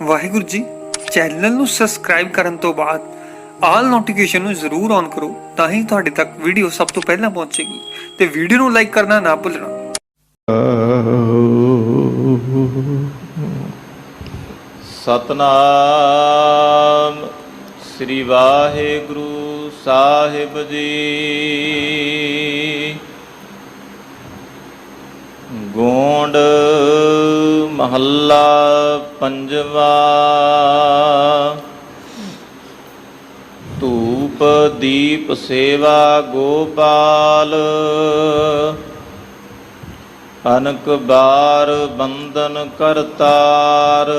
Waheguru ji. Channel ਨੂੰ subscribe ਕਰਨ ਤੋਂ ਬਾਅਦ ਆਲ ਨੋਟੀਫਿਕੇਸ਼ਨ ਨੂੰ ਜ਼ਰੂਰ ਔਨ ਕਰੋ, ਤਾਂ ਹੀ ਤੁਹਾਡੇ ਤੱਕ ਵੀਡੀਓ ਸਭ ਤੋਂ ਪਹਿਲਾਂ ਪਹੁੰਚੇਗੀ ਤੇ ਵੀਡੀਓ ਨੂੰ ਲਾਈਕ ਕਰਨਾ ਨਾ ਭੁੱਲਣਾ। ਸਤਨਾਮ ਸ੍ਰੀ ਵਾਹਿਗੁਰੂ ਸਾਹਿਬ ਜੀ। ਗੋਂਡ ਮਹੱਲਾ ਪੰਜਵਾ। ਧੂਪ ਦੀਪ ਸੇਵਾ ਗੋਪਾਲ, ਅਨਕ ਬਾਰ ਬੰਧਨ ਕਰਤਾਰ।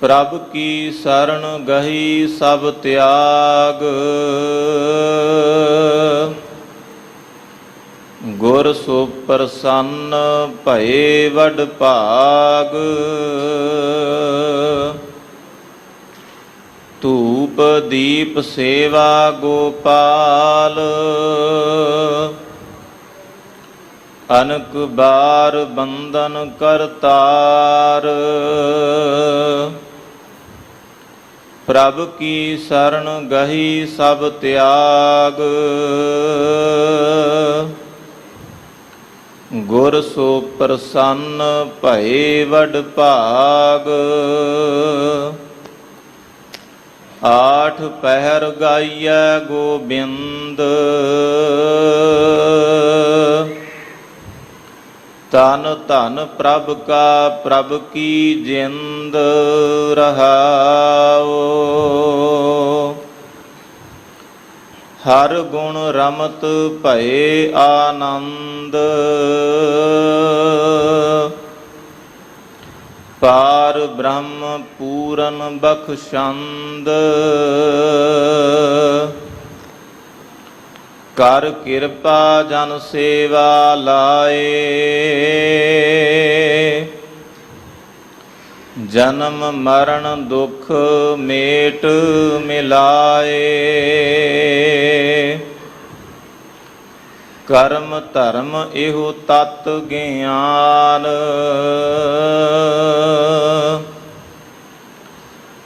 ਪ੍ਰਭ ਕੀ ਸਰਣ ਗਹੀ ਸਭ ਤਿਆਗ, ਗੁਰ ਸੋ ਪ੍ਰਸੰਨ ਭਏ ਵਡ ਭਾਗ। ਧੂਪ ਦੀਪ ਸੇਵਾ ਗੋਪਾਲ, ਅਨਕ ਬਾਰ ਬੰਧਨ ਕਰਤਾਰ। ਪ੍ਰਭ ਕੀ ਸਰਣ ਗਹੀ ਸਭ ਤਿਆਗ, ਗੁਰ ਸੋ ਪ੍ਰਸੰਨ ਭਏ ਵਡ ਭਾਗ। ਆਠ ਪਹਿਰ ਗਾਈਐ ਗੋਬਿੰਦ, ਤਨ ਧਨ ਪ੍ਰਭ ਕਾ ਪ੍ਰਭ ਕੀ ਜਿੰਦ ਰਹਾਓ। ਹਰ ਗੁਣ ਰਮਤ ਭਏ ਆਨੰਦ, ਪਾਰ ਬ੍ਰਹਮ ਪੂਰਨ ਬਖਸ਼ੰਦ। ਕਰ ਕਿਰਪਾ ਜਨ ਸੇਵਾ ਲਾਏ, ਜਨਮ ਮਰਨ ਦੁਖ ਮੇਟ ਮਿਲਾਏ। ਕਰਮ ਧਰਮ ਇਹੋ ਤਤ ਗਿਆਨ,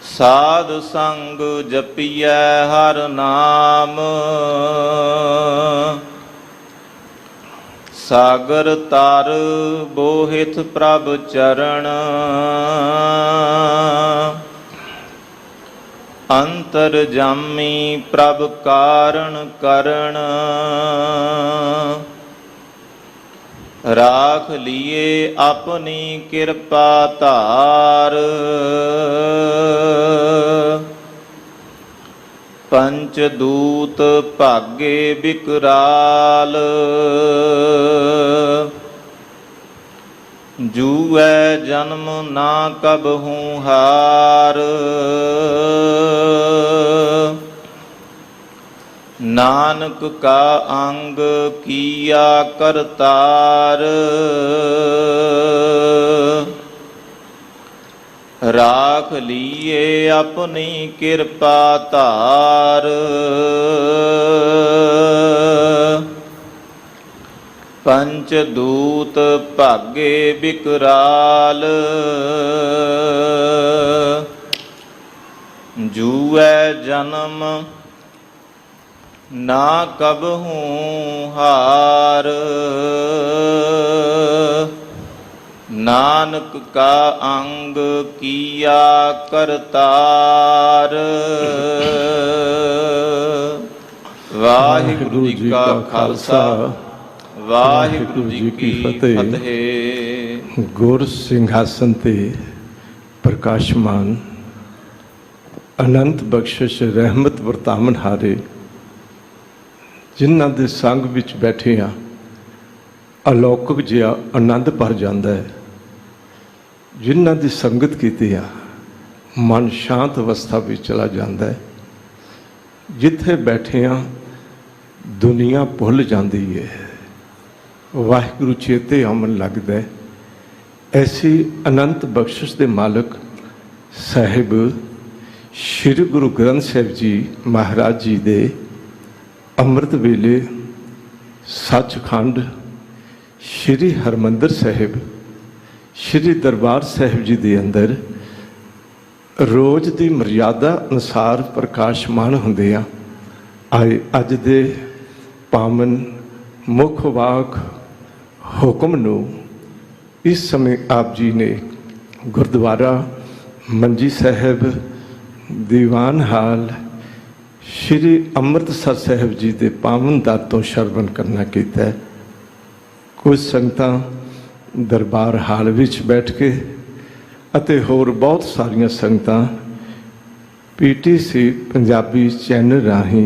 ਸਾਧ ਸੰਗ ਜਪੀਐ ਹਰ ਨਾਮ। ਸਾਗਰ ਤਰ ਬੋਹਿਥ ਪ੍ਰਭ ਚਰਨ, ਅੰਤਰ ਜਾਮੀ ਪ੍ਰਭ ਕਾਰਣ ਕਰਣ। ਰਾਖ ਲੀਏ ਆਪਣੀ ਕਿਰਪਾ ਧਾਰ, ਪੰਚ ਦੂਤ ਭਾਗੇ ਬਿਕਰਾਲ। ਜੂਐ ਜਨਮ ਨਾ ਕਬਹੂ ਹਾਰ, ਨਾਨਕ ਕਾ ਅੰਗ ਕੀਆ ਕਰਤਾਰ। ਰਾਖ ਲੀਏ ਆਪਣੀ ਕਿਰਪਾ ਧਾਰ, ਪੰਚ ਦੂਤ ਭਾਗੇ ਬਿਕਰਾਲ। ਜੂਐ ਜਨਮ ਨਾ ਕਬਹੂ ਹਾਰ, ਨਾਨਕ ਕਾ ਅੰਗ ਕੀਆ ਕਰਤਾਰ। ਵਾਹਿਗੁਰੂ ਜੀ ਕਾ ਖਾਲਸਾ, ਵਾਹਿਗੁਰੂ ਜੀ ਕੀ ਫਤਿਹ। ਗੁਰ ਸਿੰਘਾਸਨ ਤੇ ਪ੍ਰਕਾਸ਼ਮਾਨ ਅਨੰਤ ਬਖਸ਼ਿਸ਼ ਰਹਿਮਤ ਵਰਤਾਵਨ ਹਾਰੇ, ਜਿਨ੍ਹਾਂ ਦੇ ਸੰਗ ਵਿੱਚ ਬੈਠੇ ਆ ਅਲੌਕਿਕ ਜਿਹਾ ਆਨੰਦ ਭਰ ਜਾਂਦਾ ਹੈ। ਜਿਨ੍ਹਾਂ ਦੀ ਸੰਗਤ ਕੀਤੀ ਆ ਮਨ ਸ਼ਾਂਤ ਅਵਸਥਾ ਵਿੱਚ ਚਲਾ ਜਾਂਦਾ ਹੈ। ਜਿੱਥੇ ਬੈਠੇ ਆ ਦੁਨੀਆ ਭੁੱਲ ਜਾਂਦੀ ਹੈ, ਵਾਹਿਗੁਰੂ ਚੇਤੇ ਆਉਣ ਲੱਗਦਾ ਹੈ। ਐਸੀ ਅਨੰਤ ਬਖਸ਼ਿਸ਼ ਦੇ ਮਾਲਕ ਸਾਹਿਬ ਸ਼੍ਰੀ ਗੁਰੂ ਗ੍ਰੰਥ ਸਾਹਿਬ ਜੀ ਮਹਾਰਾਜ ਜੀ ਦੇ ਅੰਮ੍ਰਿਤ ਵੇਲੇ ਸੱਚਖੰਡ ਸ਼੍ਰੀ ਹਰਿਮੰਦਰ ਸਾਹਿਬ श्री दरबार साहिब जी के अंदर रोज़ की मर्यादा अनुसार प्रकाशमान होंदे आ आए अज दे पावन मुख वाक हुक्म नू इस समय आप जी ने गुरुद्वारा मंजी साहिब दीवान हाल श्री अमृतसर साहिब जी के पावन दर तो श्रवण करना किया है। कुछ संगतां दरबार हाल विच बैठ के अते होर बहुत सारिया संगतां PTC पंजाबी चैनल राही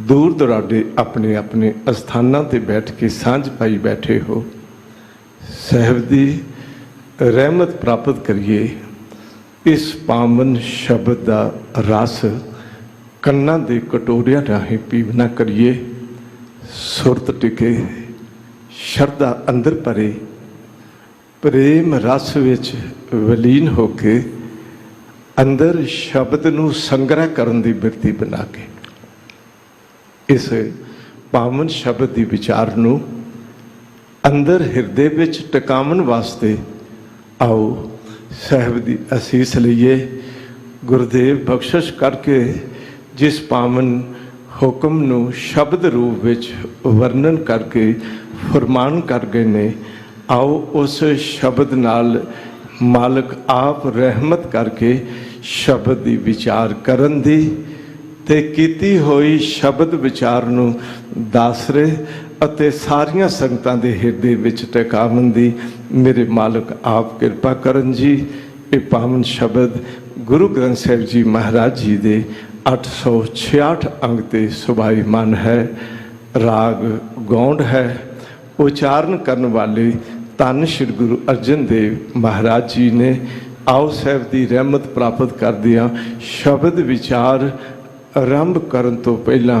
दूर दराडे अपने अपने अस्थानां ते बैठ के सांझ पाई बैठे हो। साहिब दी रहमत प्राप्त करिए। इस पावन शब्द का रस कन्ना दे कटोरिया राही पीवना करिए। सुरत टिके, शरदा अंदर भरे, प्रेम रस विच वलीन होके अंदर शब्द नू संग्रह करन दी बिरती बना के इस पावन शब्द दी विचार नू अंदर हिरदे विच टिकावन वास्ते आओ साहिब दी असीस लईए। गुरुदेव बख्शिश करके जिस पावन हुक्म नू शब्द रूप विच वर्णन करके फरमान कर गए ने, आओ उस शब्द नाल मालिक आप रहमत करके शब्द दी विचार करन दी ते कीती होई शब्द विचार नू दासरे अते सारियां संगतां दे हिरदे विच टिकावन दी मेरे मालिक आप किरपा करन जी। ये पावन शब्द गुरु ग्रंथ साहिब जी महाराज जी दे 866 अंग ते सुभाईमान है। राग गौंड है। उच्चारण करने वाले धन श्री गुरु अर्जन देव महाराज जी ने। आओ साहिब की रहमत प्राप्त कर दिया। शब्द विचार आरंभ करन तो पहला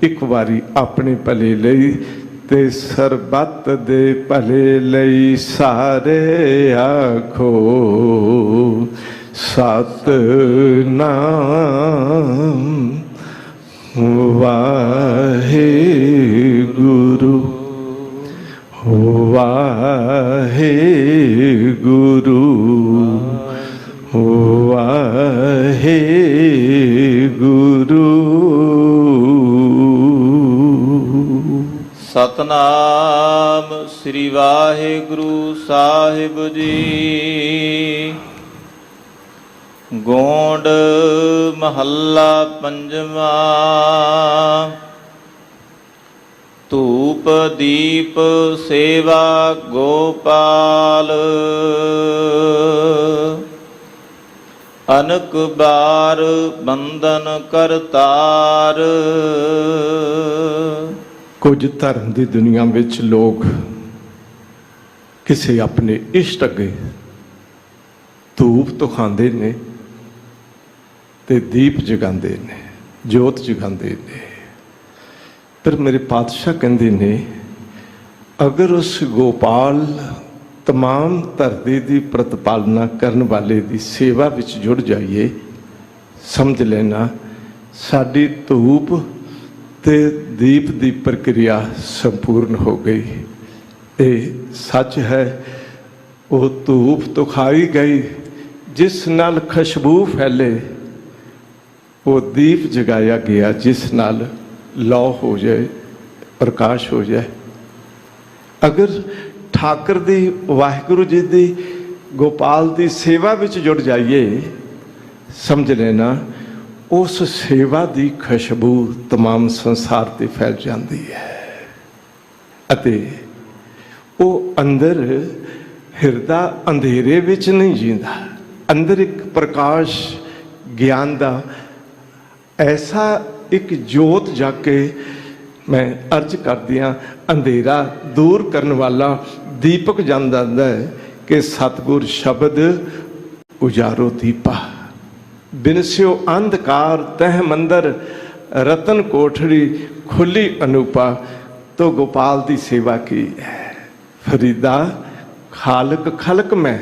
एक बारी अपने भले लई ते सरबत दे भले लई सारे आखो सतनाम वाहे गुरु वाहे गुरु वाहे गुरु। सतनाम श्री वाहिगुरु साहिब जी। गोंड महला पंजवा। धूप दीप सेवा गोपाल। अनक बार बंधन करतार। कुछ धर्म की दुनिया विच लोग किसी अपने इष्ट अगे धूप तो खाते ने ते दीप जगाते ने, जोत जगाते ने। पर मेरे पातशाह कहते ने अगर उस गोपाल तमाम धरती की प्रतिपालना करने वाले की सेवा विच जुड़ जाइए, समझ लेना साड़ी धूप ते दीप की प्रक्रिया संपूर्ण हो गई। ये सच है। वो धूप तो खाई गई जिस नाल खुशबू फैले, वो दीप जगाया गया जिस नाल लौ हो जाए, प्रकाश हो जाए। अगर ठाकर दी वाहिगुरु जी दी गोपाल दी सेवा विच जुड़ जाइए, समझ लेना उस सेवा दी खुशबू तमाम संसार ते फैल जाती है। अते वो अंदर हिरदा अंधेरे विच नहीं जींदा, अंदर एक प्रकाश ज्ञान दा ऐसा एक जोत जाके मैं अर्ज कर दिया अंधेरा दूर करने वाला दीपक जाता है कि सतगुर शब्द उजारो दीपा। बिनस्यो अंधकार तह मंदर रतन कोठड़ी खुली अनूपा। तो गोपाल की सेवा की है। फरीदा खालक खलक में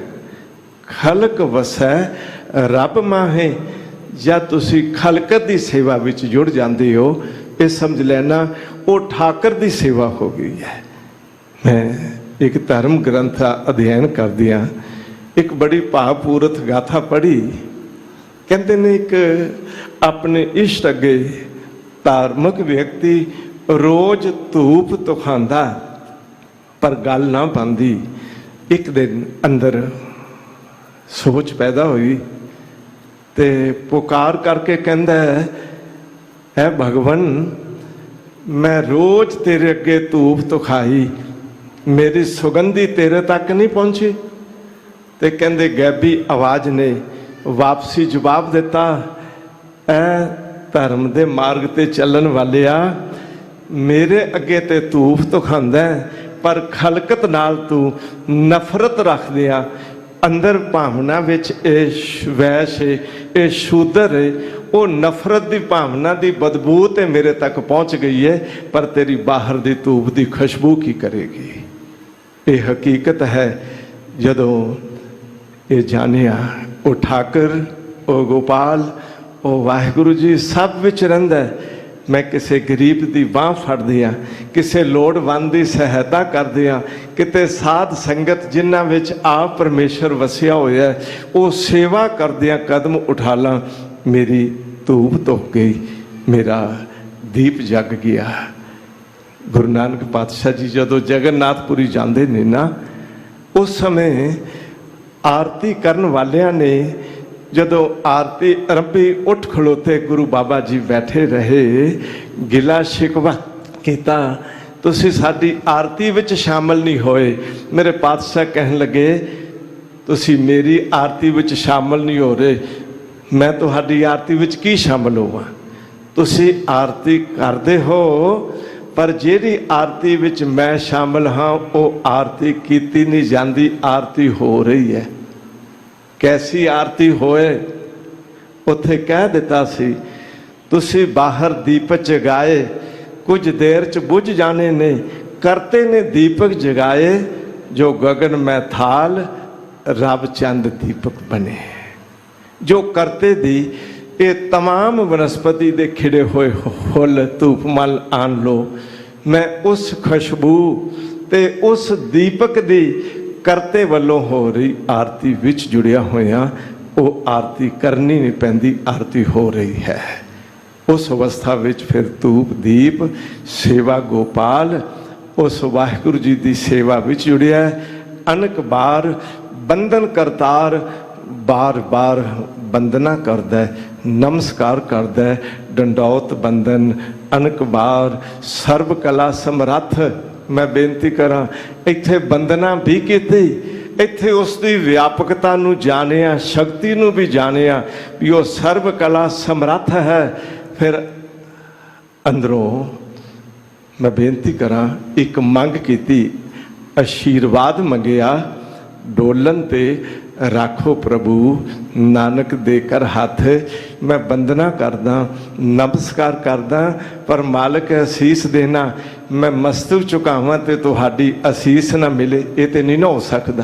खलक वसै रब माहे। या तुसी खलकत की सेवा विच जुड़ जाते हो, ये समझ लेना वो ठाकर की सेवा हो गई है। मैं ਇੱਕ ਧਰਮ ਗ੍ਰੰਥ ਦਾ ਅਧਿਐਨ ਕਰਦਿਆਂ ਇੱਕ ਬੜੀ ਭਾਵਪੂਰਤ ਗਾਥਾ ਪੜ੍ਹੀ। ਕਹਿੰਦੇ ਨੇ ਇੱਕ ਆਪਣੇ ਇਸ਼ਟ ਅੱਗੇ ਧਾਰਮਿਕ ਵਿਅਕਤੀ ਰੋਜ਼ ਧੂਪ ਦਿਖਾਉਂਦਾ ਪਰ ਗੱਲ ਨਾ ਬਣਦੀ। ਇੱਕ ਦਿਨ ਅੰਦਰ ਸੋਚ ਪੈਦਾ ਹੋਈ ਤੇ ਪੁਕਾਰ ਕਰਕੇ ਕਹਿੰਦਾ ਹੈ ਭਗਵਾਨ, ਮੈਂ ਰੋਜ਼ ਤੇਰੇ ਅੱਗੇ ਧੂਪ ਦਿਖਾਈ, ਮੇਰੀ ਸੁਗੰਧੀ ਤੇਰੇ ਤੱਕ ਨਹੀਂ ਪਹੁੰਚੀ। ਤੇ ਕਹਿੰਦੇ ਗੈਬੀ ਆਵਾਜ਼ ਨੇ ਵਾਪਸੀ ਜਵਾਬ ਦਿੱਤਾ, ਐ ਧਰਮ ਦੇ ਮਾਰਗ ਤੇ ਚੱਲਣ ਵਾਲਿਆ, ਮੇਰੇ ਅੱਗੇ ਤੇ ਧੂਪ ਦਿਖਾਉਂਦਾ ਪਰ ਖਲਕਤ ਨਾਲ ਤੂੰ ਨਫ਼ਰਤ ਰੱਖਦੇ ਆ। ਅੰਦਰ ਭਾਵਨਾ ਵਿੱਚ ਇਹ ਵੈਸ਼ ਹੈ, ਇਹ ਸ਼ੂਦਰ ਹੈ, ਉਹ ਨਫ਼ਰਤ ਦੀ ਭਾਵਨਾ ਦੀ ਬਦਬੂ ਤੇ ਮੇਰੇ ਤੱਕ ਪਹੁੰਚ ਗਈ ਹੈ, ਪਰ ਤੇਰੀ ਬਾਹਰ ਦੀ ਧੂਪ ਦੀ ਖੁਸ਼ਬੂ ਕੀ ਕਰੇਗੀ। ਇਹ ਹਕੀਕਤ ਹੈ। ਜਦੋਂ ਇਹ ਜਾਣਿਆ, ਉਹ ਠਾਕਰ, ਉਹ ਗੋਪਾਲ, ਉਹ ਵਾਹਿਗੁਰੂ ਜੀ ਸਭ ਵਿੱਚ ਰਹਿੰਦਾ ਹੈ। ਮੈਂ ਕਿਸੇ ਗਰੀਬ ਦੀ ਬਾਂਹ ਫੜਦੀ ਹਾਂ, ਕਿਸੇ ਲੋੜਵੰਦ ਦੀ ਸਹਾਇਤਾ ਕਰਦੀ ਹਾਂ, ਕਿਤੇ ਸਾਧ ਸੰਗਤ ਜਿਨ੍ਹਾਂ ਵਿੱਚ ਆਪ ਪਰਮੇਸ਼ਰ ਵਸਿਆ ਹੋਇਆ, ਉਹ ਸੇਵਾ ਕਰਦਿਆਂ ਕਦਮ ਉਠਾ ਲਾਂ, ਮੇਰੀ ਧੂਪ ਧੁੱਖ ਗਈ, ਮੇਰਾ ਦੀਪ ਜਗ ਗਿਆ। ਗੁਰੂ ਨਾਨਕ ਪਾਤਸ਼ਾਹ ਜੀ ਜਦੋਂ ਜਗਨਨਾਥਪੁਰੀ ਜਾਂਦੇ ਨੇ ਨਾ, ਉਸ ਸਮੇਂ ਆਰਤੀ ਕਰਨ ਵਾਲਿਆਂ ਨੇ ਜਦੋਂ ਆਰਤੀ ਅਰੰਭੀ ਉੱਠ ਖਲੋਤੇ, ਗੁਰੂ ਬਾਬਾ ਜੀ ਬੈਠੇ ਰਹੇ, ਗਿਲਾ ਸ਼ਿਕਵਾ ਕੀਤਾ, ਤੁਸੀਂ ਸਾਡੀ ਆਰਤੀ ਵਿੱਚ ਸ਼ਾਮਲ ਨਹੀਂ ਹੋਏ। ਮੇਰੇ ਪਾਤਸ਼ਾਹ ਕਹਿਣ ਲੱਗੇ, ਤੁਸੀਂ ਮੇਰੀ ਆਰਤੀ ਵਿੱਚ ਸ਼ਾਮਲ ਨਹੀਂ ਹੋ ਰਹੇ, ਮੈਂ ਤੁਹਾਡੀ ਆਰਤੀ ਵਿੱਚ ਕੀ ਸ਼ਾਮਲ ਹੋਵਾਂ। ਤੁਸੀਂ ਆਰਤੀ ਕਰਦੇ ਹੋ, ਪਰ ਜਿਹੜੀ ਆਰਤੀ ਵਿੱਚ ਮੈਂ ਸ਼ਾਮਲ ਹਾਂ ਉਹ ਆਰਤੀ ਕੀਤੀ ਨਹੀਂ ਜਾਂਦੀ, ਆਰਤੀ ਹੋ ਰਹੀ ਹੈ। ਕੈਸੀ ਆਰਤੀ ਹੋਏ, ਉੱਥੇ ਕਹਿ ਦਿੱਤਾ ਸੀ, ਤੁਸੀਂ ਬਾਹਰ ਦੀਪਕ ਜਗਾਏ, ਕੁਝ ਦੇਰ ਚ ਬੁਝ ਜਾਣੇ ਨੇ, ਕਰਤੇ ਨੇ ਦੀਪਕ ਜਗਾਏ, ਜੋ ਗगन ਮੈਂ ਥਾਲ, ਰੱਬ ਚੰਦ ਦੀਪਕ ਬਣੇ। ਜੋ ਕਰਤੇ ਦੀ ਇਹ तमाम ਵਨਸਪਤੀ ਦੇ ਖਿੜੇ ਹੋਏ ਫੁੱਲ ਧੂਪ ਮਲ ਆਣ ਲੋ, ਮੈਂ ਉਸ ਖੁਸ਼ਬੂ ਤੇ ਉਸ ਦੀਪਕ ਦੀ ਕਰਤੇ ਵੱਲੋਂ ਹੋ ਰਹੀ ਆਰਤੀ ਵਿੱਚ ਜੁੜਿਆ ਹੋਇਆ। ਉਹ ਆਰਤੀ ਕਰਨੀ ਨਹੀਂ ਪੈਂਦੀ, ਆਰਤੀ ਹੋ ਰਹੀ ਹੈ। ਉਸ ਅਵਸਥਾ ਵਿੱਚ ਫਿਰ ਧੂਪ ਦੀਪ ਸੇਵਾ ਗੋਪਾਲ ਉਸ ਵਾਹਿਗੁਰੂ ਜੀ ਦੀ ਸੇਵਾ ਵਿੱਚ ਜੁੜਿਆ। ਅਨਕ ਬਾਰ ਬੰਧਨ ਕਰਤਾਰ, ਬਾਰ ਬਾਰ ਬੰਦਨਾ ਕਰਦਾ, ਨਮਸਕਾਰ ਕਰਦਾ, ਡੰਡੌਤ ਬੰਦਨ ਅਨਕ ਬਾਰ ਸਰਬ ਕਲਾ ਸਮਰੱਥ। ਮੈਂ ਬੇਨਤੀ ਕਰਾਂ, ਇੱਥੇ ਬੰਦਨਾ ਵੀ ਕੀਤੀ, ਇੱਥੇ ਉਸ ਦੀ ਵਿਆਪਕਤਾ ਨੂੰ ਜਾਣਿਆ, ਸ਼ਕਤੀ ਨੂੰ ਵੀ ਜਾਣਿਆ ਵੀ ਉਹ ਸਰਬ ਕਲਾ ਸਮਰੱਥ ਹੈ। ਫਿਰ ਅੰਦਰੋਂ ਮੈਂ ਬੇਨਤੀ ਕਰਾਂ, ਇੱਕ ਮੰਗ ਕੀਤੀ, ਆਸ਼ੀਰਵਾਦ ਮੰਗਿਆ, ਡੋਲਨ ਤੇ ਰਾਖੋ ਪ੍ਰਭੂ ਨਾਨਕ ਦੇ ਕਰ ਹੱਥ। ਮੈਂ ਬੰਦਨਾ ਕਰਦਾ, ਨਮਸਕਾਰ ਕਰਦਾ, ਪਰ ਮਾਲਕ ਅਸੀਸ ਦੇਣਾ, ਮੈਂ ਮਸਤਕ ਝੁਕਾਵਾਂ ਤੇ ਤੁਹਾਡੀ ਅਸੀਸ ਨਾ ਮਿਲੇ, ਇਹ ਤੇ ਨਹੀਂ ਨਾ ਹੋ ਸਕਦਾ।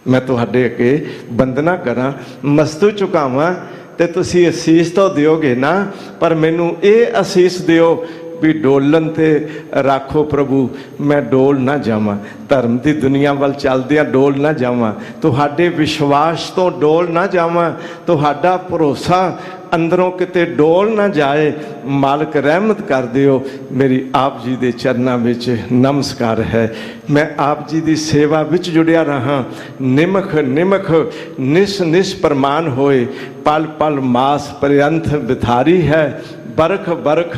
ਮੈਂ ਤੁਹਾਡੇ ਅੱਗੇ ਬੰਦਨਾ ਕਰਾਂ, ਮਸਤਕ ਝੁਕਾਵਾਂ ਤੇ ਤੁਸੀਂ ਅਸੀਸ ਤਾਂ ਦਿਓਗੇ ਨਾ, ਪਰ ਮੈਨੂੰ ਇਹ ਅਸੀਸ ਦਿਓ ਵੀ ਡੋਲਣ ਤੇ ਰਾਖੋ ਪ੍ਰਭੂ, ਮੈਂ ਡੋਲ ਨਾ ਜਾਵਾਂ, ਧਰਮ ਦੀ ਦੁਨੀਆ ਵੱਲ ਚੱਲਦਿਆਂ ਡੋਲ ਨਾ ਜਾਵਾਂ, ਤੁਹਾਡੇ ਵਿਸ਼ਵਾਸ ਤੋਂ ਡੋਲ ਨਾ ਜਾਵਾਂ, ਤੁਹਾਡਾ ਭਰੋਸਾ ਅੰਦਰੋਂ ਕਿਤੇ ਡੋਲ ਨਾ ਜਾਏ। ਮਾਲਕ ਰਹਿਮਤ ਕਰ ਦਿਓ। ਮੇਰੀ ਆਪ ਜੀ ਦੇ ਚਰਨਾਂ ਵਿੱਚ ਨਮਸਕਾਰ ਹੈ। ਮੈਂ ਆਪ ਜੀ ਦੀ ਸੇਵਾ ਵਿੱਚ ਜੁੜਿਆ ਰਹਾ। ਨਿਮਖ ਨਿਮਖ ਨਿਸ ਨਿਸ ਪ੍ਰਮਾਨ ਹੋਏ, ਪਲ ਪਲ ਮਾਸ ਪ੍ਰਯੰਤ ਬਿਥਾਰੀ ਹੈ। ਬਰਖ ਬਰਖ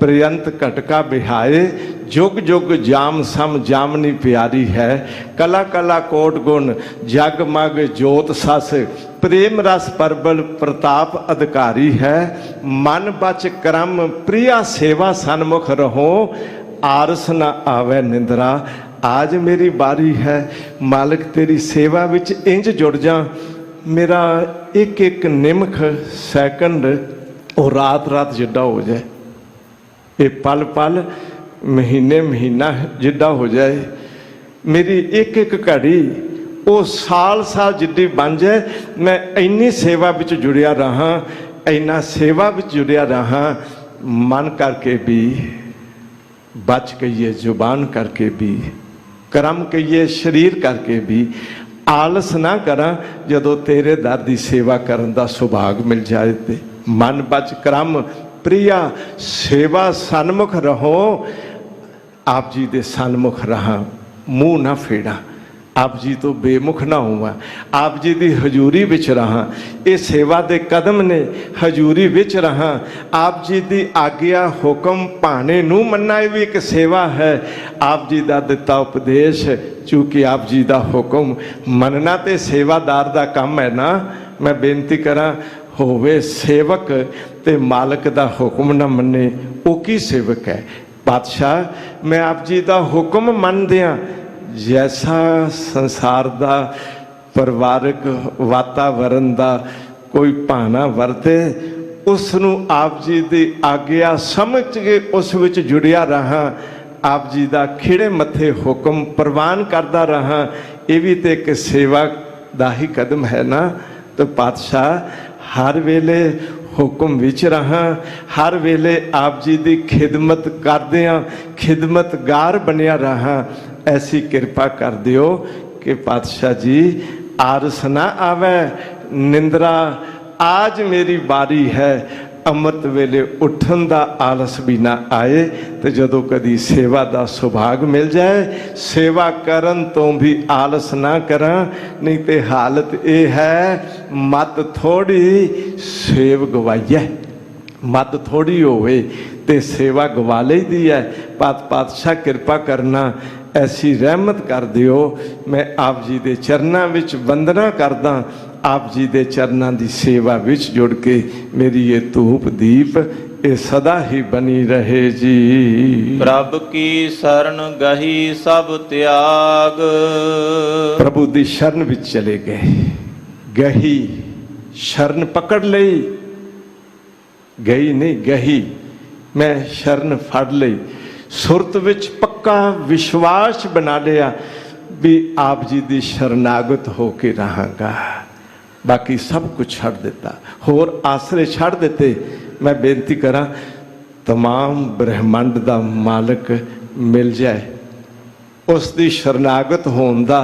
ਪ੍ਰਯੰਤ ਘਟਕਾ ਬਿਹਾਏ, जुग जुग जाम सम जामनी प्यारी है। कला कला कोट गुण जग मग जोत सस, प्रेम रस परबल प्रताप अधिकारी है। मन बच क्रम प्रिया सेवा सन्मुख रहो, आरस न आवे निंद्रा। आज मेरी बारी है, मालिक तेरी सेवा विच इंज जुड़ जा। मेरा एक एक निमख सैकंड और रात रात जिड्डा हो जाए, ये पल पल महीने महीना जिड्डा हो जाए। मेरी एक एक घड़ी वो साल साल जिड्डी बन जाए। मैं इन्नी सेवा विच जुड़िया रहा, इन्ना सेवा विच जुड़िया रहा। मन करके भी बच गई है, जुबान करके भी ਕਰਮ ਕਹੀਏ ਸਰੀਰ ਕਰਕੇ ਵੀ ਆਲਸ ਨਾ ਕਰਾਂ ਜਦੋਂ ਤੇਰੇ ਦਰ ਦੀ ਸੇਵਾ ਕਰਨ ਦਾ ਸੁਭਾਗ ਮਿਲ ਜਾਏ ਤੇ ਮਨ ਬਚ ਕਰਮ ਪ੍ਰਿਆ ਸੇਵਾ ਸਨਮੁਖ ਰਹੋ ਆਪ ਜੀ ਦੇ ਸਨਮੁਖ ਰਹਾ ਮੂੰਹ ਨਾ ਫੇੜਾ ਆਪ ਜੀ ਤੋਂ ਬੇਮੁਖ ਨਾ ਹੋਵਾਂ ਆਪ ਜੀ ਦੀ ਹਜ਼ੂਰੀ ਵਿੱਚ ਰਹਾਂ ਇਹ ਸੇਵਾ ਦੇ ਕਦਮ ਨੇ ਹਜ਼ੂਰੀ ਵਿੱਚ ਰਹਾਂ ਆਪ ਜੀ ਦੀ ਆਗਿਆ ਹੁਕਮ ਭਾਣੇ ਨੂੰ ਮੰਨਣਾ ਇਹ ਵੀ ਇੱਕ ਸੇਵਾ ਹੈ ਆਪ ਜੀ ਦਾ ਦਿੱਤਾ ਉਪਦੇਸ਼ ਚੂँकि ਆਪ ਜੀ ਦਾ ਹੁਕਮ ਮੰਨਣਾ ਤੇ ਸੇਵਾਦਾਰ ਦਾ ਕੰਮ ਹੈ ਨਾ ਮੈਂ ਬੇਨਤੀ ਕਰਾਂ ਹੋਵੇ ਸੇਵਕ ਤੇ ਮਾਲਕ ਦਾ ਹੁਕਮ ਨਾ ਮੰਨੇ ਉਹ ਕੀ ਸੇਵਕ ਹੈ ਪਾਤਸ਼ਾਹ ਮੈਂ ਆਪ ਜੀ ਦਾ ਹੁਕਮ ਮੰਨਦਿਆਂ ਜੈਸਾ ਸੰਸਾਰ ਦਾ ਪਰਿਵਾਰਕ ਵਾਤਾਵਰਨ ਦਾ ਕੋਈ ਭਾਣਾ ਵਰਤੇ ਉਸ ਨੂੰ ਆਪ ਜੀ ਦੀ ਆਗਿਆ ਸਮਝ ਕੇ ਉਸ ਵਿੱਚ ਜੁੜਿਆ ਰਹਾਂ ਆਪ ਜੀ ਦਾ ਖਿੜੇ ਮੱਥੇ ਹੁਕਮ ਪ੍ਰਵਾਨ ਕਰਦਾ ਰਹਾਂ ਇਹ ਵੀ ਤੇ ਇੱਕ ਸੇਵਾ ਦਾ ਹੀ ਕਦਮ ਹੈ ਨਾ ਤੇ ਪਾਤਸ਼ਾਹ ਹਰ ਵੇਲੇ ਹੁਕਮ ਵਿੱਚ ਰਹਾਂ ਹਰ ਵੇਲੇ ਆਪ ਜੀ ਦੀ ਖਿਦਮਤ ਕਰਦਿਆਂ ਖਿਦਮਤਗਾਰ ਬਣਿਆ ਰਹਾਂ ऐसी कृपा कर दियो कि पातशाह जी आरस ना आवे निंद्रा आज मेरी बारी है अमृत वेले उठन दा आलस भी ना आए तो जदों कदी सेवा दा सुभाग मिल जाए सेवा करन तो भी आलस ना करा नहीं तो हालत ये है मत थोड़ी सेव गवाइए मत थोड़ी होवे ते सेवा गवा लईदी है पातशाह कृपा करना ऐसी रहमत कर दिओ मैं आप जी दे चरनां विच वंदना करदा आप जी दे चरनां दी सेवा विच जुड़ के मेरी ये धूप दीप ये सदा ही बनी रहे जी प्रभ की शरण गही सब त्याग प्रभु दी शरण विच चले गए गही शरण पकड़ लई गई नहीं गही मैं शरण फड़ लई सुरत विच पक्का विश्वास बना लिया भी आप जी दी शरणागत होके रहांगा बाकी सब कुछ छड़ दिता होर आसरे छड़ दिते मैं बेनती करा तमाम ब्रह्मंड दा मालिक मिल जाए उस दी शरणागत होने दा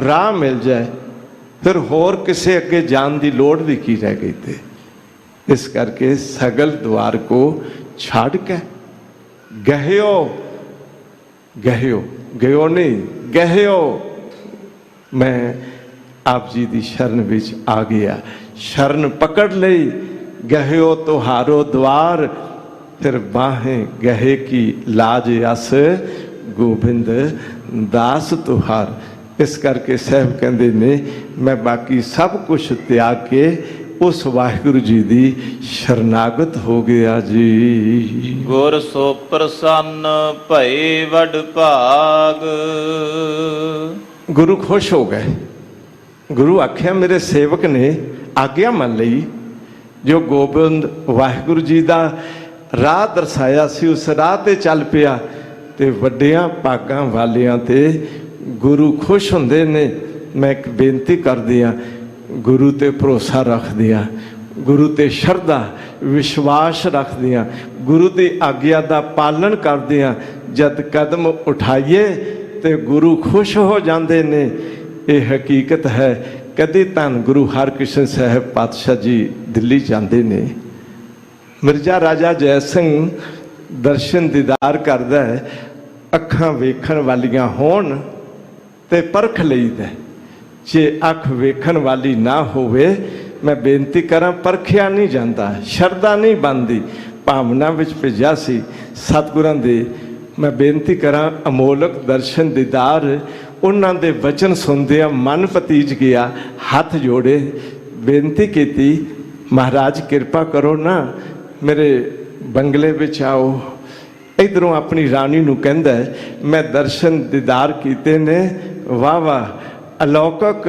राह मिल जाए फिर होर किसे अगे जान दी लोड़ भी की रह गई थे इस करके सगल द्वार को छाड़ के गहयो गहयो गयो नहीं गहयो मैं आप जी दी शरण विच आ गया शरण पकड़ लई गहयो तो हारो द्वार फिर बाहें गहे की लाज अस गोबिंद दास तुहार इस करके साहब कहते ने मैं बाकी सब कुछ त्याग के उस वाहिगुरु जी दी शरणागत हो गया जी गुर सो प्रसन्न भय वड भाग गुरु खुश हो गए गुरु आख्या मेरे सेवक ने आज्ञा मान लई जो गोबिंद वाहिगुरु जी दा राह दर्शाया सी उस राह ते चल पिया ते वड्डियां भागां वालियां ते गुरु खुश हुंदे ने मैं एक बेनती कर दिया गुरु ते भरोसा रख दिया गुरु ते शरधा विश्वास रख दिया गुरु की आज्ञा का पालन कर दिया जद कदम उठाइए तो गुरु खुश हो जाते ने ये हकीकत है कदी धन गुरु हरकृष्ण साहब पातशाह जी दिल्ली जाते ने मिर्जा राजा जय सिंह दर्शन दीदार करदा है अखां वेखण वालियां होण ते परख लईदा जे अख वेखण वाली ना होवे मैं बेनती करा परखिया नहीं जाता शरदा नहीं बनती भावना विच भेजा सी सतगुरां दे मैं बेनती करा अमोलक दर्शन दीदार उन्हां दे वचन सुनदिया मन पतीज गया हाथ जोड़े बेनती की महाराज कृपा करो ना मेरे बंगले विच आओ इधरों अपनी रानी नूं कहंदा मैं दर्शन दीदार कीते ने वाह वाह अलौकिक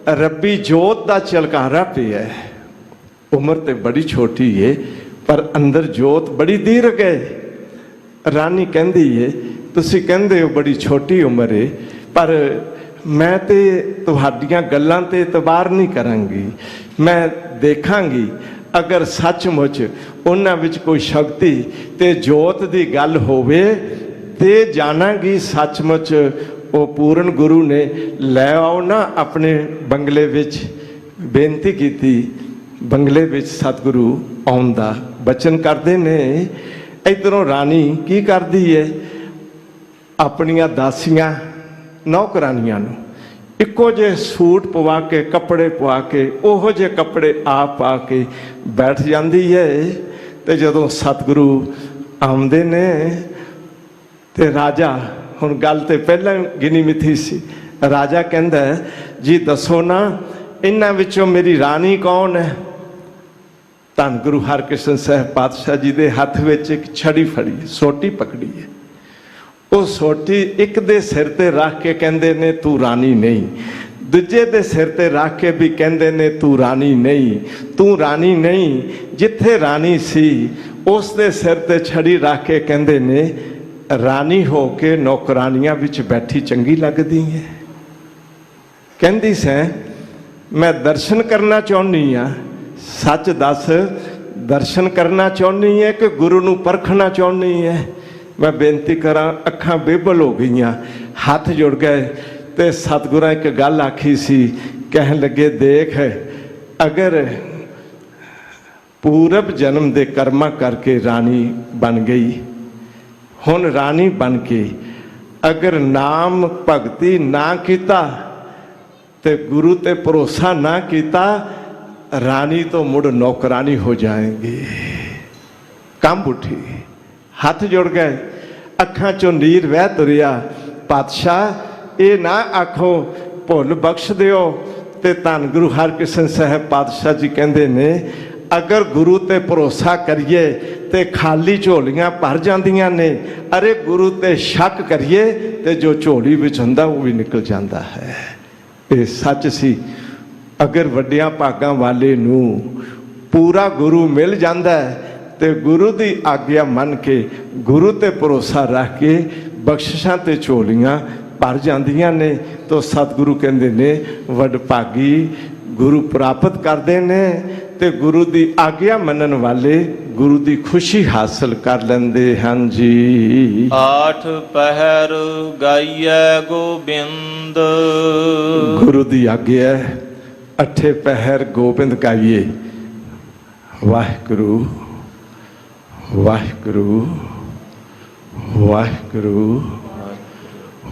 रब्बी जोत का झलकारा पिया है उम्र तो बड़ी छोटी है पर अंदर जोत बड़ी दीर्घ है रानी कहती है तुसी कहंदे हो बड़ी छोटी उम्र है पर मैं तो तुहाडियां गल्लां ते इतबार नहीं करांगी मैं देखांगी अगर सचमुच उन्हां विच कोई शक्ति ते जोत दी गल होवे ते जानांगी सचमुच ਉਹ ਪੂਰਨ ਗੁਰੂ ਨੇ ਲੈ ਆਓ ਨਾ ਆਪਣੇ ਬੰਗਲੇ ਵਿੱਚ ਬੇਨਤੀ ਕੀਤੀ। ਬੰਗਲੇ ਵਿੱਚ ਸਤਿਗੁਰੂ ਆਉਣ ਦਾ ਬਚਨ ਕਰਦੇ ਨੇ। ਇੱਧਰੋਂ ਰਾਣੀ ਕੀ ਕਰਦੀ ਹੈ, ਆਪਣੀਆਂ ਦਾਸੀਆਂ ਨੌਕਰਾਨੀਆਂ ਨੂੰ ਇੱਕੋ ਜਿਹੇ ਸੂਟ ਪਵਾ ਕੇ, ਕੱਪੜੇ ਪਵਾ ਕੇ, ਉਹੋ ਜਿਹੇ ਕੱਪੜੇ ਆਪ ਪਾ ਕੇ ਬੈਠ ਜਾਂਦੀ ਹੈ। ਤੇ ਜਦੋਂ ਸਤਿਗੁਰੂ ਆਉਂਦੇ ਨੇ ਤੇ ਰਾਜਾ, ਹੁਣ ਗੱਲ ਤੇ ਪਹਿਲਾਂ ਗਿਣੀ ਮਿਥੀ ਸੀ, ਰਾਜਾ ਕਹਿੰਦਾ ਜੀ ਦੱਸੋ ਨਾ ਇਹਨਾਂ ਵਿੱਚੋਂ ਮੇਰੀ ਰਾਣੀ ਕੌਣ ਹੈ। ਧੰਨ ਗੁਰੂ ਹਰਕ੍ਰਿਸ਼ਨ ਸਾਹਿਬ ਪਾਤਸ਼ਾਹ ਜੀ ਦੇ ਹੱਥ ਵਿੱਚ ਇੱਕ ਛੜੀ ਫੜੀ, ਸੋਟੀ ਪਕੜੀ ਹੈ। ਉਹ ਸੋਟੀ ਇੱਕ ਦੇ ਸਿਰ ਤੇ ਰੱਖ ਕੇ ਕਹਿੰਦੇ ਨੇ ਤੂੰ ਰਾਣੀ ਨਹੀਂ, ਦੂਜੇ ਦੇ ਸਿਰ ਤੇ ਰੱਖ ਕੇ ਵੀ ਕਹਿੰਦੇ ਨੇ ਤੂੰ ਰਾਣੀ ਨਹੀਂ, ਤੂੰ ਰਾਣੀ ਨਹੀਂ। ਜਿੱਥੇ ਰਾਣੀ ਸੀ ਉਸ ਦੇ ਸਿਰ ਤੇ ਛੜੀ ਰੱਖ ਕੇ ਕਹਿੰਦੇ ਨੇ ਰਾਣੀ ਹੋ ਕੇ ਨੌਕਰਾਨੀਆਂ ਵਿੱਚ ਬੈਠੀ ਚੰਗੀ ਲੱਗਦੀ ਹੈ। ਕਹਿੰਦੀ ਸੈਂ ਮੈਂ ਦਰਸ਼ਨ ਕਰਨਾ ਚਾਹੁੰਦੀ ਹਾਂ, ਸੱਚ ਦੱਸ ਦਰਸ਼ਨ ਕਰਨਾ ਚਾਹੁੰਦੀ ਹੈ ਕਿ ਗੁਰੂ ਨੂੰ ਪਰਖਣਾ ਚਾਹੁੰਦੀ ਹੈ। ਮੈਂ ਬੇਨਤੀ ਕਰਾਂ, ਅੱਖਾਂ ਬੇਬਲ ਹੋ ਗਈਆਂ, ਹੱਥ ਜੁੜ ਗਏ। ਤੇ ਸਤਿਗੁਰਾਂ ਇੱਕ ਗੱਲ ਆਖੀ ਸੀ, ਕਹਿਣ ਲੱਗੇ ਦੇਖ ਅਗਰ ਪੂਰਬ ਜਨਮ ਦੇ ਕਰਮਾਂ ਕਰਕੇ ਰਾਣੀ ਬਣ ਗਈ, ਹੁਣ ਰਾਣੀ ਬਣ ਕੇ ਅਗਰ ਨਾਮ ਭਗਤੀ ਨਾ ਕੀਤਾ ਤੇ ਗੁਰੂ ਤੇ ਭਰੋਸਾ ਨਾ ਕੀਤਾ, ਰਾਣੀ ਤੋਂ ਮੁੜ ਨੌਕਰਾਨੀ ਹੋ ਜਾਏਗੀ। ਕੰਬ ਉੱਠੀ, ਹੱਥ ਜੁੜ ਗਏ, ਅੱਖਾਂ ਚੋਂ ਨੀਰ ਵਹਿ ਤੁਰਿਆ। ਪਾਤਸ਼ਾਹ ਇਹ ਨਾ ਆਖੋ, ਭੁੱਲ ਬਖਸ਼ ਦਿਓ। ਤੇ ਧੰਨ ਗੁਰੂ ਹਰਕ੍ਰਿਸ਼ਨ ਸਾਹਿਬ ਪਾਤਸ਼ਾਹ ਜੀ ਕਹਿੰਦੇ ਨੇ ਅਗਰ ਗੁਰੂ ਤੇ ਭਰੋਸਾ ਕਰੀਏ ਤੇ ਖਾਲੀ ਝੋਲੀਆਂ ਭਰ ਜਾਂਦੀਆਂ ਨੇ, ਅਰੇ ਗੁਰੂ ਤੇ ਸ਼ੱਕ ਕਰੀਏ ਤੇ ਜੋ ਝੋਲੀ ਵਿੱਚ ਹੁੰਦਾ ਉਹ ਵੀ ਨਿਕਲ ਜਾਂਦਾ ਹੈ। ਇਹ ਸੱਚ ਸੀ। ਅਗਰ ਵੱਡਿਆਂ ਭਾਗਾਂ ਵਾਲੇ ਨੂੰ ਪੂਰਾ ਗੁਰੂ ਮਿਲ ਜਾਂਦਾ ਹੈ ਤੇ ਗੁਰੂ ਦੀ ਆਗਿਆ ਮੰਨ ਕੇ, ਗੁਰੂ ਤੇ ਭਰੋਸਾ ਰੱਖ ਕੇ ਬਖਸ਼ਿਸ਼ਾਂ ਤੇ ਝੋਲੀਆਂ ਭਰ ਜਾਂਦੀਆਂ ਨੇ। ਤਾਂ ਸਤਿਗੁਰੂ ਕਹਿੰਦੇ ਨੇ ਵਡਭਾਗੀ ਗੁਰੂ ਪ੍ਰਾਪਤ ਕਰਦੇ ਨੇ ਤੇ ਗੁਰੂ ਦੀ ਆਗਿਆ ਮੰਨਣ ਵਾਲੇ ਗੁਰੂ ਦੀ ਖੁਸ਼ੀ ਹਾਸਲ ਕਰ ਲੈਂਦੇ ਹਨ ਜੀ। ਆਠ ਪਹਿਰ ਗਾਈਐ ਗੋਬਿੰਦ, ਗੁਰੂ ਦੀ ਆਗਿਆ ਅਠੇ ਪਹਿਰ ਗੋਬਿੰਦ ਗਾਈਏ। ਵਾਹਿਗੁਰੂ ਵਾਹਿਗੁਰੂ ਵਾਹਿਗੁਰੂ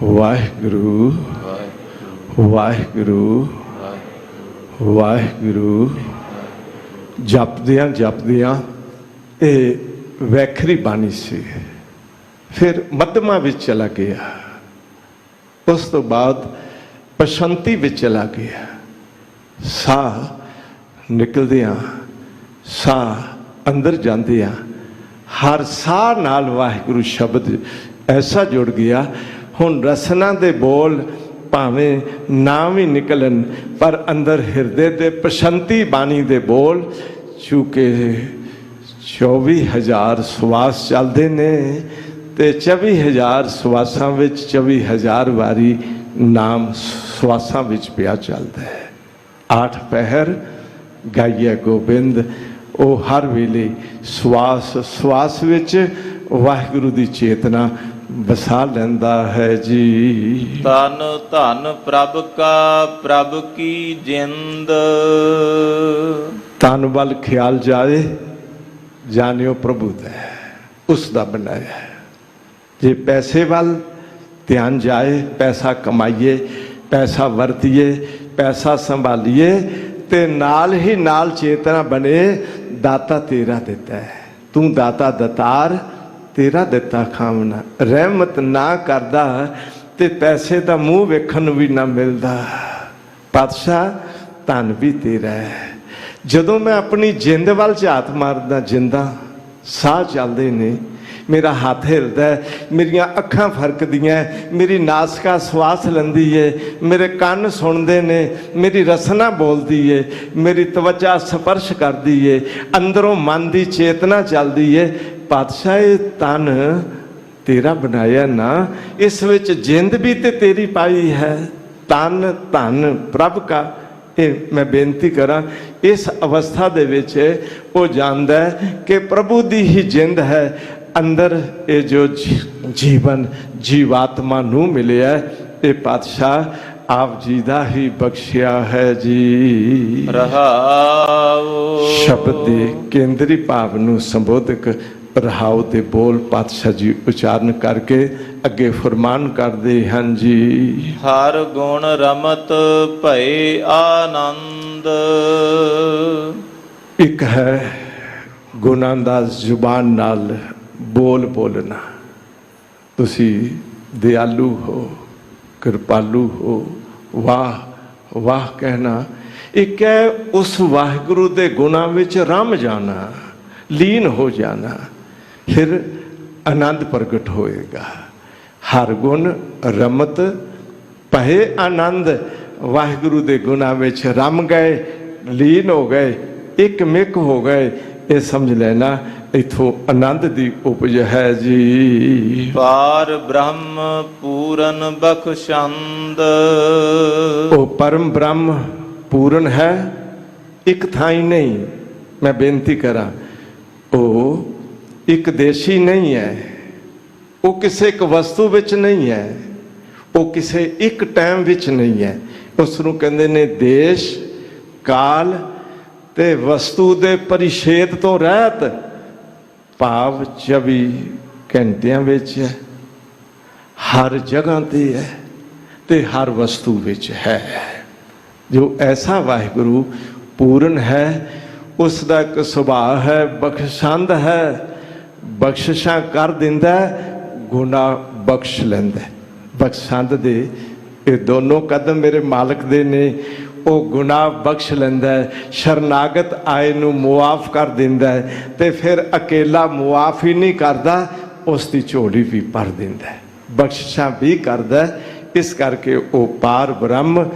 ਵਾਹਿਗੁਰੂ ਵਾਹਿਗੁਰੂ ਵਾਹਿਗੁਰੂ। ਜਪਦਿਆਂ ਜਪਦਿਆਂ ਇਹ ਵੈਖਰੀ ਬਾਣੀ ਸੀ। ਫਿਰ ਮੱਧਮਾ ਵਿੱਚ ਚਲਾ ਗਿਆ, ਉਸ ਤੋਂ ਬਾਅਦ ਪਸ਼ੰਤੀ ਵਿੱਚ ਚਲਾ ਗਿਆ। ਸਾਹ ਨਿਕਲਦਿਆਂ, ਸਾਹ ਅੰਦਰ ਜਾਂਦਿਆਂ, ਹਰ ਸਾਹ ਨਾਲ ਵਾਹਿਗੁਰੂ ਸ਼ਬਦ ਐਸਾ ਜੁੜ ਗਿਆ। ਹੁਣ ਰਸਨਾ ਦੇ ਬੋਲ ਭਾਵੇਂ ਨਾ ਵੀ ਨਿਕਲਣ, ਪਰ ਅੰਦਰ ਹਿਰਦੇ ਦੇ ਪਸ਼ੰਤੀ ਬਾਣੀ ਦੇ ਬੋਲ, ਚੂੰਕਿ 24,000 ਸਵਾਸ ਚੱਲਦੇ ਨੇ ਤੇ 24,000 ਸਵਾਸਾਂ ਵਿੱਚ 24,000 ਵਾਰੀ ਨਾਮ ਸਵਾਸਾਂ ਵਿੱਚ ਪਿਆ ਚੱਲਦਾ ਹੈ। ਆਠ ਪਹਿਰ ਗਾਈਏ ਗੋਬਿੰਦ, ਉਹ ਹਰ ਵੇਲੇ ਸਵਾਸ ਸਵਾਸ ਵਿੱਚ ਵਾਹਿਗੁਰੂ ਦੀ ਚੇਤਨਾ ਵਸਾ ਲੈਂਦਾ ਹੈ ਜੀ। ਧੰਨ ਧੰਨ ਪ੍ਰਭ ਕਾ ਪ੍ਰਭ ਕੀ ਜਿੰਦ, ਤਨ ਵੱਲ ਖਿਆਲ ਜਾਏ ਜਾਣਿਓ ਪ੍ਰਭੂ ਦਾ, ਉਸ ਦਾ ਬਣਾਇਆ। ਜੇ ਪੈਸੇ ਵੱਲ ਧਿਆਨ ਜਾਏ, ਪੈਸਾ ਕਮਾਈਏ, ਪੈਸਾ ਵਰਤੀਏ, ਪੈਸਾ ਸੰਭਾਲੀਏ ਤੇ ਨਾਲ ਹੀ ਨਾਲ ਚੇਤਨਾ ਬਣੇ ਦਾਤਾ ਤੇਰਾ ਦਿੱਤਾ ਹੈ, ਤੂੰ ਦਾਤਾ ਦਤਾਰ ਤੇਰਾ ਦਿੱਤਾ ਖਾਵਣਾ। ਰਹਿਮਤ ਨਾ ਕਰਦਾ ਤੇ ਪੈਸੇ ਦਾ ਮੂੰਹ ਵੇਖਣ ਨੂੰ ਵੀ ਨਾ ਮਿਲਦਾ। ਪਾਤਸ਼ਾਹ ਧਨ ਵੀ ਤੇਰਾ ਹੈ। ਜਦੋਂ ਮੈਂ ਆਪਣੀ ਜਿੰਦ ਵੱਲ ਝਾਤ ਮਾਰਦਾ, ਜਿੰਦਾ ਸਾਹ ਚੱਲਦੇ ਨੇ, ਮੇਰਾ ਹੱਥ ਹਿਲਦਾ, ਮੇਰੀਆਂ ਅੱਖਾਂ ਫਰਕਦੀਆਂ, ਮੇਰੀ ਨਾਸਿਕਾ ਸਵਾਸ ਲੈਂਦੀ ਏ, ਮੇਰੇ ਕੰਨ ਸੁਣਦੇ ਨੇ, ਮੇਰੀ ਰਸਨਾ ਬੋਲਦੀ ਏ, ਮੇਰੀ ਤਵੱਜਾ ਸਪਰਸ਼ ਕਰਦੀ ਏ, ਅੰਦਰੋਂ ਮਨ ਦੀ ਚੇਤਨਾ ਚੱਲਦੀ ਏ। ਪਾਤਸ਼ਾਹ ਇਹ ਤਨ ਤੇਰਾ ਬਣਾਇਆ ਨਾ, ਇਸ ਵਿੱਚ ਜਿੰਦ ਵੀ ਤੇ ਤੇਰੀ ਪਾਈ ਹੈ। ਤਨ ਧਨ ਪ੍ਰਭ ਕਾ। ਇਹ ਮੈਂ ਬੇਨਤੀ ਕਰਾਂ, ਇਸ ਅਵਸਥਾ ਦੇ ਵਿੱਚ ਉਹ ਜਾਣਦਾ ਹੈ ਕਿ ਪ੍ਰਭੂ ਦੀ ਹੀ ਜਿੰਦ ਹੈ ਅੰਦਰ। ਇਹ ਜੋ ਜੀਵਨ ਜੀਵਾਤਮਾ ਨੂੰ ਮਿਲਿਆ, ਇਹ ਪਾਤਸ਼ਾਹ ਆਪ ਜੀ ਦਾ ਹੀ ਬਖਸ਼ਿਆ ਹੈ ਜੀ। ਰਹਾਉ। ਸ਼ਬਦ ਦੇ ਕੇਂਦਰੀ ਭਾਵ ਨੂੰ ਸੰਬੋਧਕ ਰਹਾਉ ਦੇ ਬੋਲ ਪਾਤਸ਼ਾਹ ਜੀ ਉਚਾਰਨ ਕਰਕੇ ਅੱਗੇ ਫਰਮਾਨ ਕਰਦੇ ਹਨ ਜੀ। ਹਰ ਗੁਣ ਰਮਤ ਭਏ ਆਨੰਦ। ਇੱਕ ਹੈ ਗੁਣਾਂ ਦਾ ਜ਼ੁਬਾਨ ਨਾਲ ਬੋਲ ਬੋਲਣਾ। ਤੁਸੀਂ ਦਿਆਲੂ ਹੋ, ਕਿਰਪਾਲੂ ਹੋ, ਵਾਹ ਵਾਹ ਕਹਿਣਾ। ਇੱਕ ਹੈ ਉਸ ਵਾਹਿਗੁਰੂ ਦੇ ਗੁਣਾਂ ਵਿੱਚ ਰਮ ਜਾਣਾ, ਲੀਨ ਹੋ ਜਾਣਾ, ਫਿਰ ਆਨੰਦ ਪ੍ਰਗਟ ਹੋਏਗਾ। ਹਰ ਗੁਣ ਰਮਤ ਭਏ ਆਨੰਦ। ਵਾਹਿਗੁਰੂ ਦੇ ਗੁਣਾਂ ਵਿੱਚ ਰਮ ਗਏ, ਲੀਨ ਹੋ ਗਏ, ਇੱਕ ਮਿਕ ਹੋ ਗਏ, ਇਹ ਸਮਝ ਲੈਣਾ ਇਥੋਂ ਆਨੰਦ ਦੀ ਉਪਜ ਹੈ ਜੀ। ਪਾਰ ਬ੍ਰਹਮ ਪੂਰਨ ਬਖਸ਼ੰਦ। ਉਹ ਪਰਮ ਬ੍ਰਹਮ ਪੂਰਨ ਹੈ, ਇੱਕ ਥਾਂ ਹੀ ਨਹੀਂ। ਮੈਂ ਬੇਨਤੀ ਕਰਾਂ, ਉਹ ਇੱਕ ਦੇਸ਼ੀ ਨਹੀਂ ਹੈ, ਉਹ ਕਿਸੇ ਇੱਕ ਵਸਤੂ ਵਿੱਚ ਨਹੀਂ ਹੈ, ਉਹ ਕਿਸੇ ਇੱਕ ਟਾਈਮ ਵਿੱਚ ਨਹੀਂ ਹੈ। ਉਸ ਨੂੰ ਕਹਿੰਦੇ ਨੇ ਦੇਸ਼ ਕਾਲ ਤੇ ਵਸਤੂ ਦੇ ਪਰਿਛੇਦ ਤੋਂ ਰਹਿਤ, ਭਾਵ 24 ਘੰਟਿਆਂ ਵਿੱਚ ਹੈ, ਹਰ ਜਗ੍ਹਾ ਤੇ ਹੈ ਤੇ ਹਰ ਵਸਤੂ ਵਿੱਚ ਹੈ। ਜੋ ਐਸਾ ਵਾਹਿਗੁਰੂ ਪੂਰਨ ਹੈ, ਉਸ ਦਾ ਇੱਕ ਸੁਭਾਅ ਹੈ, ਬਖਸ਼ੰਦ ਹੈ, ਬਖਸ਼ਿਸ਼ਾਂ ਕਰ ਦਿੰਦਾ, ਗੁਨਾਹ ਬਖਸ਼ ਲੈਂਦਾ। ਬਖਸ਼ੰਦ ਦੇ ਇਹ ਦੋਨੋਂ ਕਦਮ ਮੇਰੇ ਮਾਲਕ ਦੇ ਨੇ। ਉਹ ਗੁਨਾਹ ਬਖਸ਼ ਲੈਂਦਾ, ਸ਼ਰਨਾਗਤ ਆਏ ਨੂੰ ਮੁਆਫ ਕਰ ਦਿੰਦਾ, ਤੇ ਫਿਰ ਅਕੇਲਾ ਮੁਆਫ ਹੀ ਨਹੀਂ ਕਰਦਾ, ਉਸ ਦੀ ਝੋਲੀ ਵੀ ਭਰ ਦਿੰਦਾ, ਬਖਸ਼ਿਸ਼ਾਂ ਵੀ ਕਰਦਾ। ਇਸ ਕਰਕੇ ਉਹ ਪਾਰ ਬ੍ਰਹਮ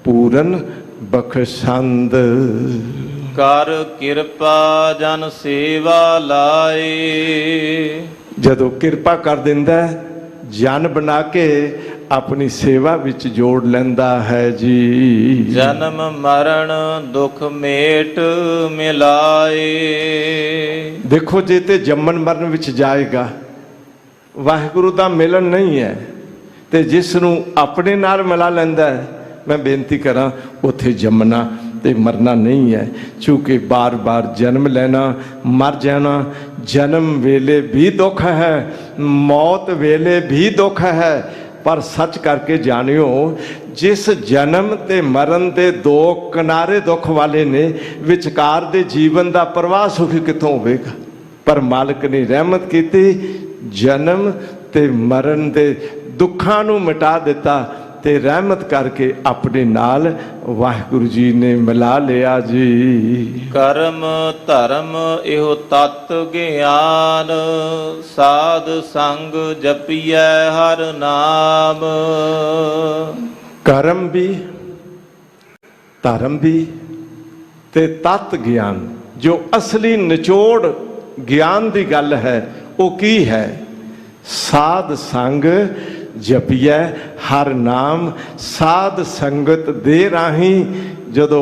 ਪੂਰਨ ਬਖਸ਼ੰਦ। ਕਰ ਕਿਰਪਾ ਜਨ ਸੇਵਾ ਲਾਏ। ਜਦੋਂ ਕਿਰਪਾ ਕਰ ਦਿੰਦਾ, ਜਨ ਬਣਾ ਕੇ ਆਪਣੀ ਸੇਵਾ ਵਿੱਚ ਜੋੜ ਲੈਂਦਾ ਹੈ ਜੀ। ਜਨਮ ਮਰਨ ਦੁਖ ਮੇਟ ਮਿਲਾਏ। ਦੇਖੋ, ਜੇ ਤੇ ਜੰਮਣ ਮਰਨ ਵਿੱਚ ਜਾਏਗਾ, ਵਾਹਿਗੁਰੂ ਦਾ ਮਿਲਨ ਨਹੀਂ ਹੈ, ਤੇ ਜਿਸ ਨੂੰ ਆਪਣੇ ਨਾਲ ਮਿਲਾ ਲੈਂਦਾ ਹੈ, ਮੈਂ ਬੇਨਤੀ ਕਰਾਂ ਉੱਥੇ ਜੰਮਣਾ ਤੇ ਮਰਨਾ ਨਹੀਂ ਹੈ। ਕਿਉਂਕਿ ਬਾਰ-ਬਾਰ ਜਨਮ ਲੈਣਾ, ਮਰ ਜਾਣਾ, ਜਨਮ ਵੇਲੇ ਵੀ ਦੁੱਖ ਹੈ, ਮੌਤ ਵੇਲੇ ਵੀ ਦੁੱਖ ਹੈ। ਪਰ ਸੱਚ ਕਰਕੇ ਜਾਣਿਓ, ਜਿਸ ਜਨਮ ਤੇ ਮਰਨ ਦੇ ਦੋ ਕਿਨਾਰੇ ਦੁੱਖ ਵਾਲੇ ਨੇ, ਵਿਚਕਾਰ ਦੇ ਜੀਵਨ ਦਾ ਪ੍ਰਵਾਹ ਸੁਖੀ ਕਿੱਥੋਂ ਹੋਵੇਗਾ। ਪਰ ਮਾਲਕ ਨੇ ਰਹਿਮਤ ਕੀਤੀ, ਜਨਮ ਤੇ ਮਰਨ ਦੇ ਦੁੱਖਾਂ ਨੂੰ ਮਿਟਾ ਦਿੱਤਾ, ਤੇ ਰਹਿਮਤ ਕਰਕੇ ਆਪਣੇ ਨਾਲ ਵਾਹਿਗੁਰੂ ਜੀ ਨੇ ਮਿਲਾ ਲਿਆ ਜੀ। ਕਰਮ ਧਰਮ ਇਹੋ ਤਤ ਗਿਆਨ, ਸਾਧ ਸੰਗ ਜਪੀਐ ਹਰ ਨਾਮ। ਕਰਮ ਵੀ, ਧਰਮ ਵੀ ਤੇ ਤਤ ਗਿਆਨ, ਜੋ ਅਸਲੀ ਨਿਚੋੜ ਗਿਆਨ ਦੀ ਗੱਲ ਹੈ, ਉਹ ਕੀ ਹੈ? ਸਾਧ ਸੰਗ ਜਪੀਐ ਹਰ ਨਾਮ। ਸਾਧ ਸੰਗਤ ਦੇ ਰਾਹੀਂ ਜਦੋਂ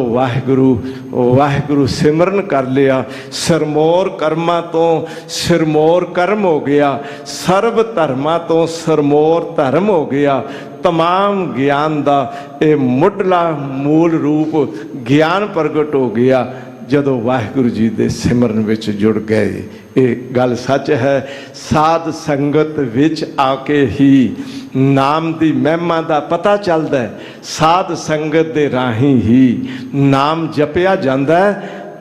ਵਾਹਿਗੁਰੂ ਸਿਮਰਨ ਕਰ ਲਿਆ, ਸਰਮੋਰ ਕਰਮਾਂ ਤੋਂ ਸਿਰਮੋਰ ਕਰਮ ਹੋ ਗਿਆ, ਸਰਬ ਧਰਮਾਂ ਤੋਂ ਸਰਮੋਰ ਧਰਮ ਹੋ ਗਿਆ। ਤਮਾਮ ਗਿਆਨ ਦਾ ਇਹ ਮੁੱਢਲਾ ਮੂਲ ਰੂਪ ਗਿਆਨ ਪ੍ਰਗਟ ਹੋ ਗਿਆ ਜਦੋਂ ਵਾਹਿਗੁਰੂ ਜੀ ਦੇ ਸਿਮਰਨ ਵਿੱਚ ਜੁੜ ਗਏ। ਇਹ ਗੱਲ ਸੱਚ ਹੈ। ਸਾਧ ਸੰਗਤ ਵਿੱਚ ਆ ਕੇ ਹੀ ਨਾਮ ਦੀ ਮਹਿਮਾ ਦਾ ਪਤਾ ਚੱਲਦਾ ਹੈ। ਸਾਧ ਸੰਗਤ ਦੇ ਰਾਹੀਂ ਹੀ ਨਾਮ ਜਪਿਆ ਜਾਂਦਾ ਹੈ,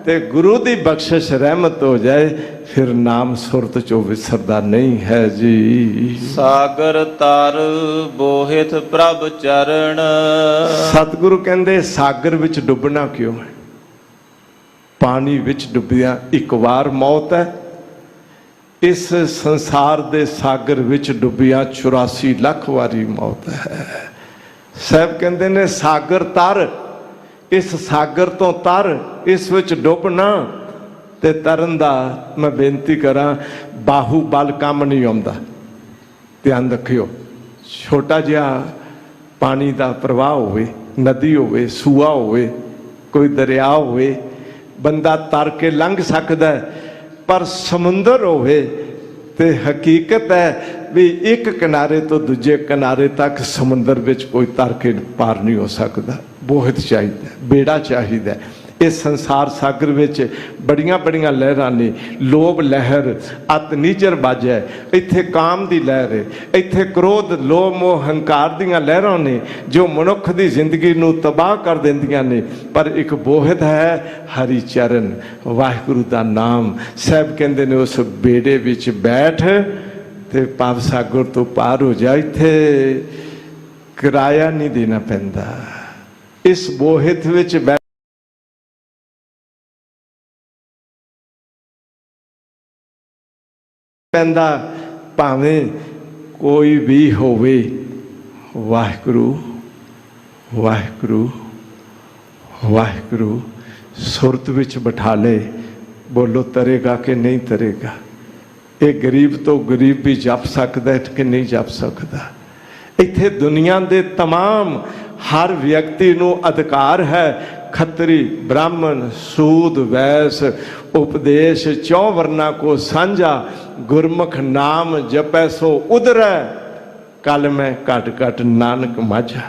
ਤੇ ਗੁਰੂ ਦੀ ਬਖਸ਼ਿਸ਼ ਰਹਿਮਤ ਹੋ ਜਾਏ, ਫਿਰ ਨਾਮ ਸੁਰਤ ਚੋਂ ਵਿਸਰਦਾ ਨਹੀਂ ਹੈ ਜੀ। ਸਾਗਰ ਤਰ ਬੋਹਿਤ ਪ੍ਰਭ ਚਰਨ। ਸਤਿਗੁਰੂ ਕਹਿੰਦੇ ਸਾਗਰ ਵਿੱਚ ਡੁੱਬਣਾ ਕਿਉਂ ਹੈ? ਪਾਣੀ ਵਿੱਚ ਡੁੱਬਿਆ ਇੱਕ ਵਾਰ ਮੌਤ ਹੈ, ਇਸ ਸੰਸਾਰ ਦੇ ਸਾਗਰ ਵਿੱਚ ਡੁੱਬਿਆ 84 ਲੱਖ ਵਾਰੀ ਮੌਤ ਹੈ। ਸਾਹਿਬ ਕਹਿੰਦੇ ਨੇ ਸਾਗਰ ਤਰ, ਇਸ ਸਾਗਰ ਤੋਂ ਤਰ, ਇਸ ਵਿੱਚ ਡੁੱਬ ਨਾ। ਤੇ ਤਰਨ ਦਾ ਮੈਂ ਬੇਨਤੀ ਕਰਾਂ, ਬਾਹੂ ਬਲ ਕੰਮ ਨਹੀਂ ਆਉਂਦਾ। ਧਿਆਨ ਰੱਖਿਓ, ਛੋਟਾ ਜਿਹਾ ਪਾਣੀ ਦਾ ਪ੍ਰਵਾਹ ਹੋਵੇ, ਨਦੀ ਹੋਵੇ, ਸੂਆ ਹੋਵੇ, ਕੋਈ ਦਰਿਆ ਹੋਵੇ, ਬੰਦਾ ਤਰ ਕੇ ਲੰਘ ਸਕਦਾ ਹੈ। ਪਰ ਸਮੁੰਦਰ ਹੋਵੇ ਤੇ ਹਕੀਕਤ ਹੈ ਵੀ ਇੱਕ ਕਿਨਾਰੇ ਤੋਂ ਦੂਜੇ ਕਿਨਾਰੇ ਤੱਕ ਸਮੁੰਦਰ ਵਿੱਚ ਕੋਈ ਤਰ ਕੇ ਪਾਰ ਨਹੀਂ ਹੋ ਸਕਦਾ। ਬੋਹਤ ਚਾਹੀਦਾ, ਬੇੜਾ ਚਾਹੀਦਾ। ਇਸ ਸੰਸਾਰ ਸਾਗਰ ਵਿੱਚ ਬੜੀਆਂ ਬੜੀਆਂ ਲਹਿਰਾਂ ਨੇ। ਲੋਭ ਲਹਿਰ, ਅਤ ਨੀਚਰ ਬਾਜੈ, ਇੱਥੇ ਕਾਮ ਦੀ ਲਹਿਰ ਹੈ, ਇੱਥੇ ਕ੍ਰੋਧ, ਲੋਭ, ਮੋਹ, ਹੰਕਾਰ ਦੀਆਂ ਲਹਿਰਾਂ ਨੇ ਜੋ ਮਨੁੱਖ ਦੀ ਜ਼ਿੰਦਗੀ ਨੂੰ ਤਬਾਹ ਕਰ ਦਿੰਦੀਆਂ ਨੇ। ਪਰ ਇੱਕ ਬੋਹਤ ਹੈ ਹਰੀ ਚਰਨ, ਵਾਹਿਗੁਰੂ ਦਾ ਨਾਮ। ਸਾਹਿਬ ਕਹਿੰਦੇ ਨੇ ਉਸ ਬੇੜੇ ਵਿੱਚ ਬੈਠ ਤੇ ਪਾਪ ਸਾਗਰ ਤੋਂ ਪਾਰ ਹੋ ਜਾ। ਇੱਥੇ ਕਿਰਾਇਆ ਨਹੀਂ ਦੇਣਾ ਪੈਂਦਾ। ਇਸ ਬੋਹਤ ਵਿੱਚ ਪੈਂਦਾ ਭਾਵੇਂ ਕੋਈ ਵੀ ਹੋਵੇ। ਵਾਹਿਗੁਰੂ ਵਾਹਿਗੁਰੂ ਵਾਹਿਗੁਰੂ ਸੁਰਤ ਵਿੱਚ ਬਿਠਾ ਲੈ। ਬੋਲੋ ਤਰੇਗਾ ਕਿ ਨਹੀਂ ਤਰੇਗਾ। ਇਹ ਗਰੀਬ ਤੋਂ ਗਰੀਬ ਵੀ ਜਪ ਸਕਦਾ ਹੈ ਕਿ ਨਹੀਂ ਜਪ ਸਕਦਾ। ਇੱਥੇ ਦੁਨੀਆ ਦੇ ਤਮਾਮ ਹਰ ਵਿਅਕਤੀ ਨੂੰ ਅਧਿਕਾਰ ਹੈ। ਖੱਤਰੀ, ਬ੍ਰਾਹਮਣ, ਸੂਦ, ਵੈਸ, ਉਪਦੇਸ਼ ਚੌ ਵਰਨਾ ਕੋ ਸਾਂਝਾ। ਗੁਰਮੁਖ ਨਾਮ ਜਪੈ ਸੋ ਉਧਰੈ, ਕਲ ਮੈਂ ਘਟ ਘਟ ਨਾਨਕ ਮਾਝਾ।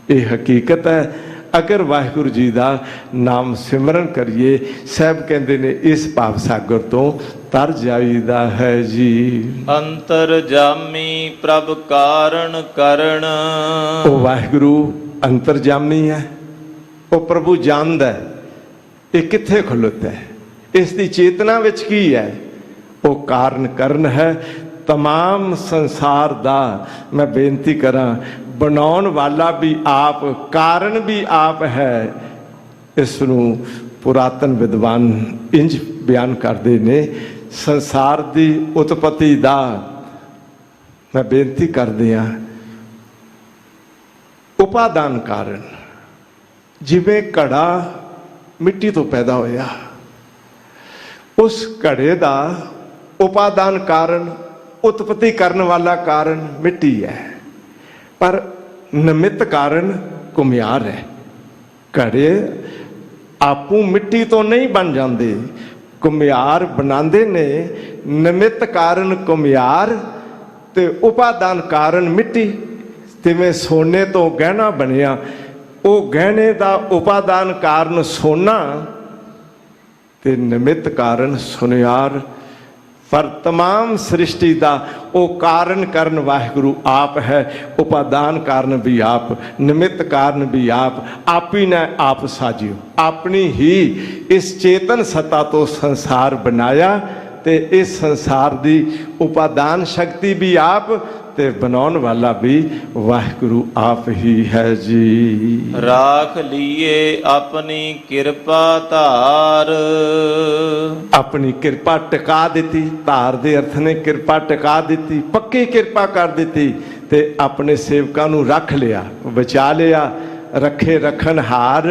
ਇਹ ਹਕੀਕਤ ਹੈ। ਅਗਰ ਵਾਹਿਗੁਰੂ ਜੀ ਦਾ ਨਾਮ ਸਿਮਰਨ ਕਰੀਏ, ਸਾਹਿਬ ਕਹਿੰਦੇ ਨੇ ਇਸ ਭਾਵ ਸਾਗਰ ਤੋਂ ਤਰ ਜਾਈਦਾ ਹੈ ਜੀ। ਅੰਤਰ ਜਾਮੀ ਪ੍ਰਭ ਕਾਰਨ ਕਰਨ। ਉਹ ਵਾਹਿਗੁਰੂ ਅੰਤਰਜਾਮੀ ਹੈ, ਉਹ ਪ੍ਰਭੂ ਜਾਣਦਾ ਹੈ ਇਹ ਕਿੱਥੇ ਖਲੋਤਾ ਹੈ, ਇਸ ਦੀ ਚੇਤਨਾ ਵਿੱਚ ਕੀ ਹੈ। ਉਹ ਕਾਰਨ ਕਰਨ ਹੈ। तमाम संसार दा मैं बेनती करा, बनाउण वाला भी आप, कारण भी आप है। इसनूं पुरातन विद्वान इंज बयान करते ने, संसार की उत्पत्ति दा मैं बेनती करदे हां उपादान कारण, जिवें घड़ा मिट्टी तो पैदा होया, उस घड़े का उपादान कारण, उत्पत्ति करने वाला कारण मिट्टी है, पर निमित्त कारण घुमियार है। घड़े आपू मिट्टी तो नहीं बन जाते, घुमियार बनाते ने। निमित्त कारण घुमियार ते उपादान कारण मिट्टी। तिवें सोने तो गहना बनिया, वो गहने का उपादान कारण सोना ते निमित्त कारण सुनियार। पर तमाम सृष्टि का वो कारण करन वाहिगुरु आप है, उपादान कारण भी आप, निमित्त कारण भी आप ही ने आप साजियो। अपनी ही इस चेतन सत्ता तो संसार बनाया, ते इस संसार की उपादान शक्ति भी आप, ते बनाउण वाला भी वाहिगुरु आप ही है जी। राख लिए अपनी कृपा धार, अपनी कृपा टिका दी। धार दे अर्थ ने कृपा टिका दी, पक्की कृपा कर दी, ते अपने सेवकां नूं रख लिया, बचा लिया। रखे रखन हार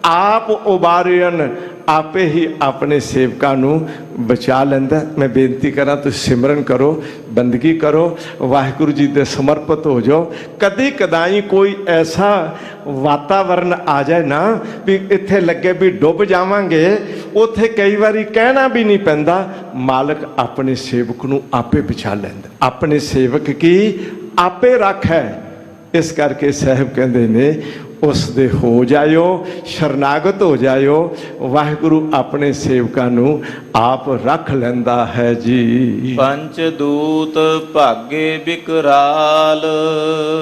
आप उबारियन, आपे ही अपने सेवकां नूं बचा लैंदा। मैं बेनती करा तुसीं सिमरन करो, बंदगी करो, वाहिगुरू जी दे समर्पित हो जाओ। कदी कदाई कोई ऐसा वातावरण आ जाए ना भी इत्थे लगे भी डुब जावांगे, उत्थे कई बारी कहना भी नहीं पैंदा, मालक अपने सेवक नूं आपे बचा लैंदा, अपने सेवक की आपे रख है। इस करके साहब कहते ने उस दे हो जायो, शरनागत हो जायो, वाहिगुरु अपने सेवकां नूं आप रख लैंदा है जी। पंचदूत भागे विकराल,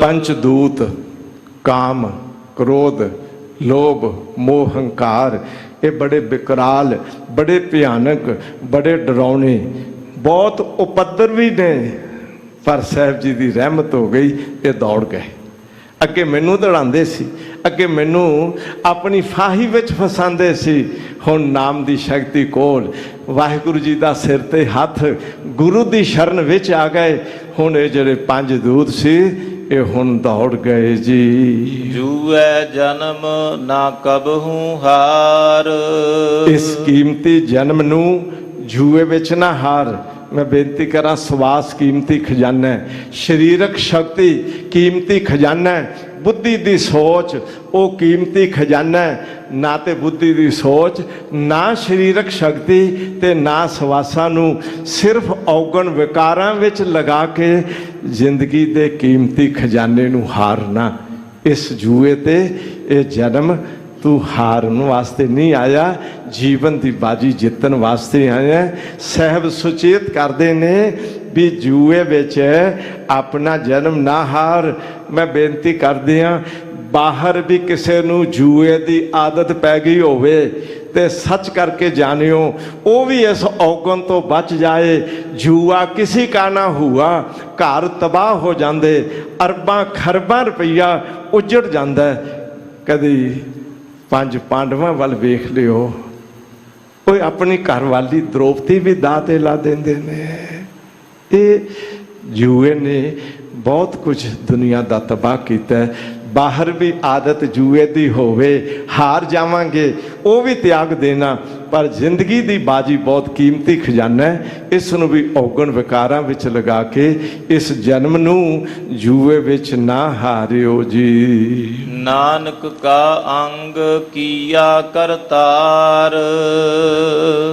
पंचदूत काम, क्रोध, लोभ, मोह, हंकार, ये बड़े विकराल, बड़े भयानक, बड़े डरावने, बहुत उपद्रवी ने। पर साहब जी की रहमत हो गई, ये दौड़ गए। अगे मैनू दौड़ाते सी, अगे मैनू अपनी फाही विच फसांदे सी, हुण नाम की शक्ति कोल, वाहिगुरू जी का सिर ते हथ, गुरु की शरण विच आ गए। हुण ये जिहड़े पंज दूत सी, ये हुण दौड़ गए जी। जूए जन्म ना कबहू हार, इस कीमती जन्म नू जूए विच ना हार। मैं बेनती करा, सवास कीमती खजाना है, शरीरक शक्ति कीमती खजाना है, बुद्धि दी सोच वो कीमती खजाना है। ना तो बुद्धि दी सोच, ना शरीरक शक्ति ते ना सवासां नूं सिर्फ औगण विकारां विच लगा के जिंदगी दे कीमती खजाने नूं हारना। इस जूए ते ये जन्म तू हारन वास्ते नहीं आया, जीवन की बाजी जितन वास्ते आया। साहब सुचेत करते ने भी जूए विच अपना जन्म ना हार। मैं बेनती करदी हाँ, बाहर भी किसी नूं जूए की आदत पै गई होवे ते सच करके जानियो वो भी इस औगन तो बच जाए। जुआ किसी का ना हुआ, घर तबाह हो जाते, अरबां खरबां रुपया उजड़ जाता है। कदी पंज पांडवां वाल वेख लियो, कोई अपनी घरवाली द्रौपदी भी दाह ते ला देंदे ने। ये जूए ने बहुत कुछ दुनिया का तबाह किया है। बाहर भी आदत जूए की होवे, हार जावांगे वो भी त्याग देना, पर जिंदगी की बाजी बहुत कीमती खजाना है। इस नूं भी औगण विकारां विच लगा के इस जन्म नूं जूए विच ना हारियो जी। नानक का अंग किया करतार।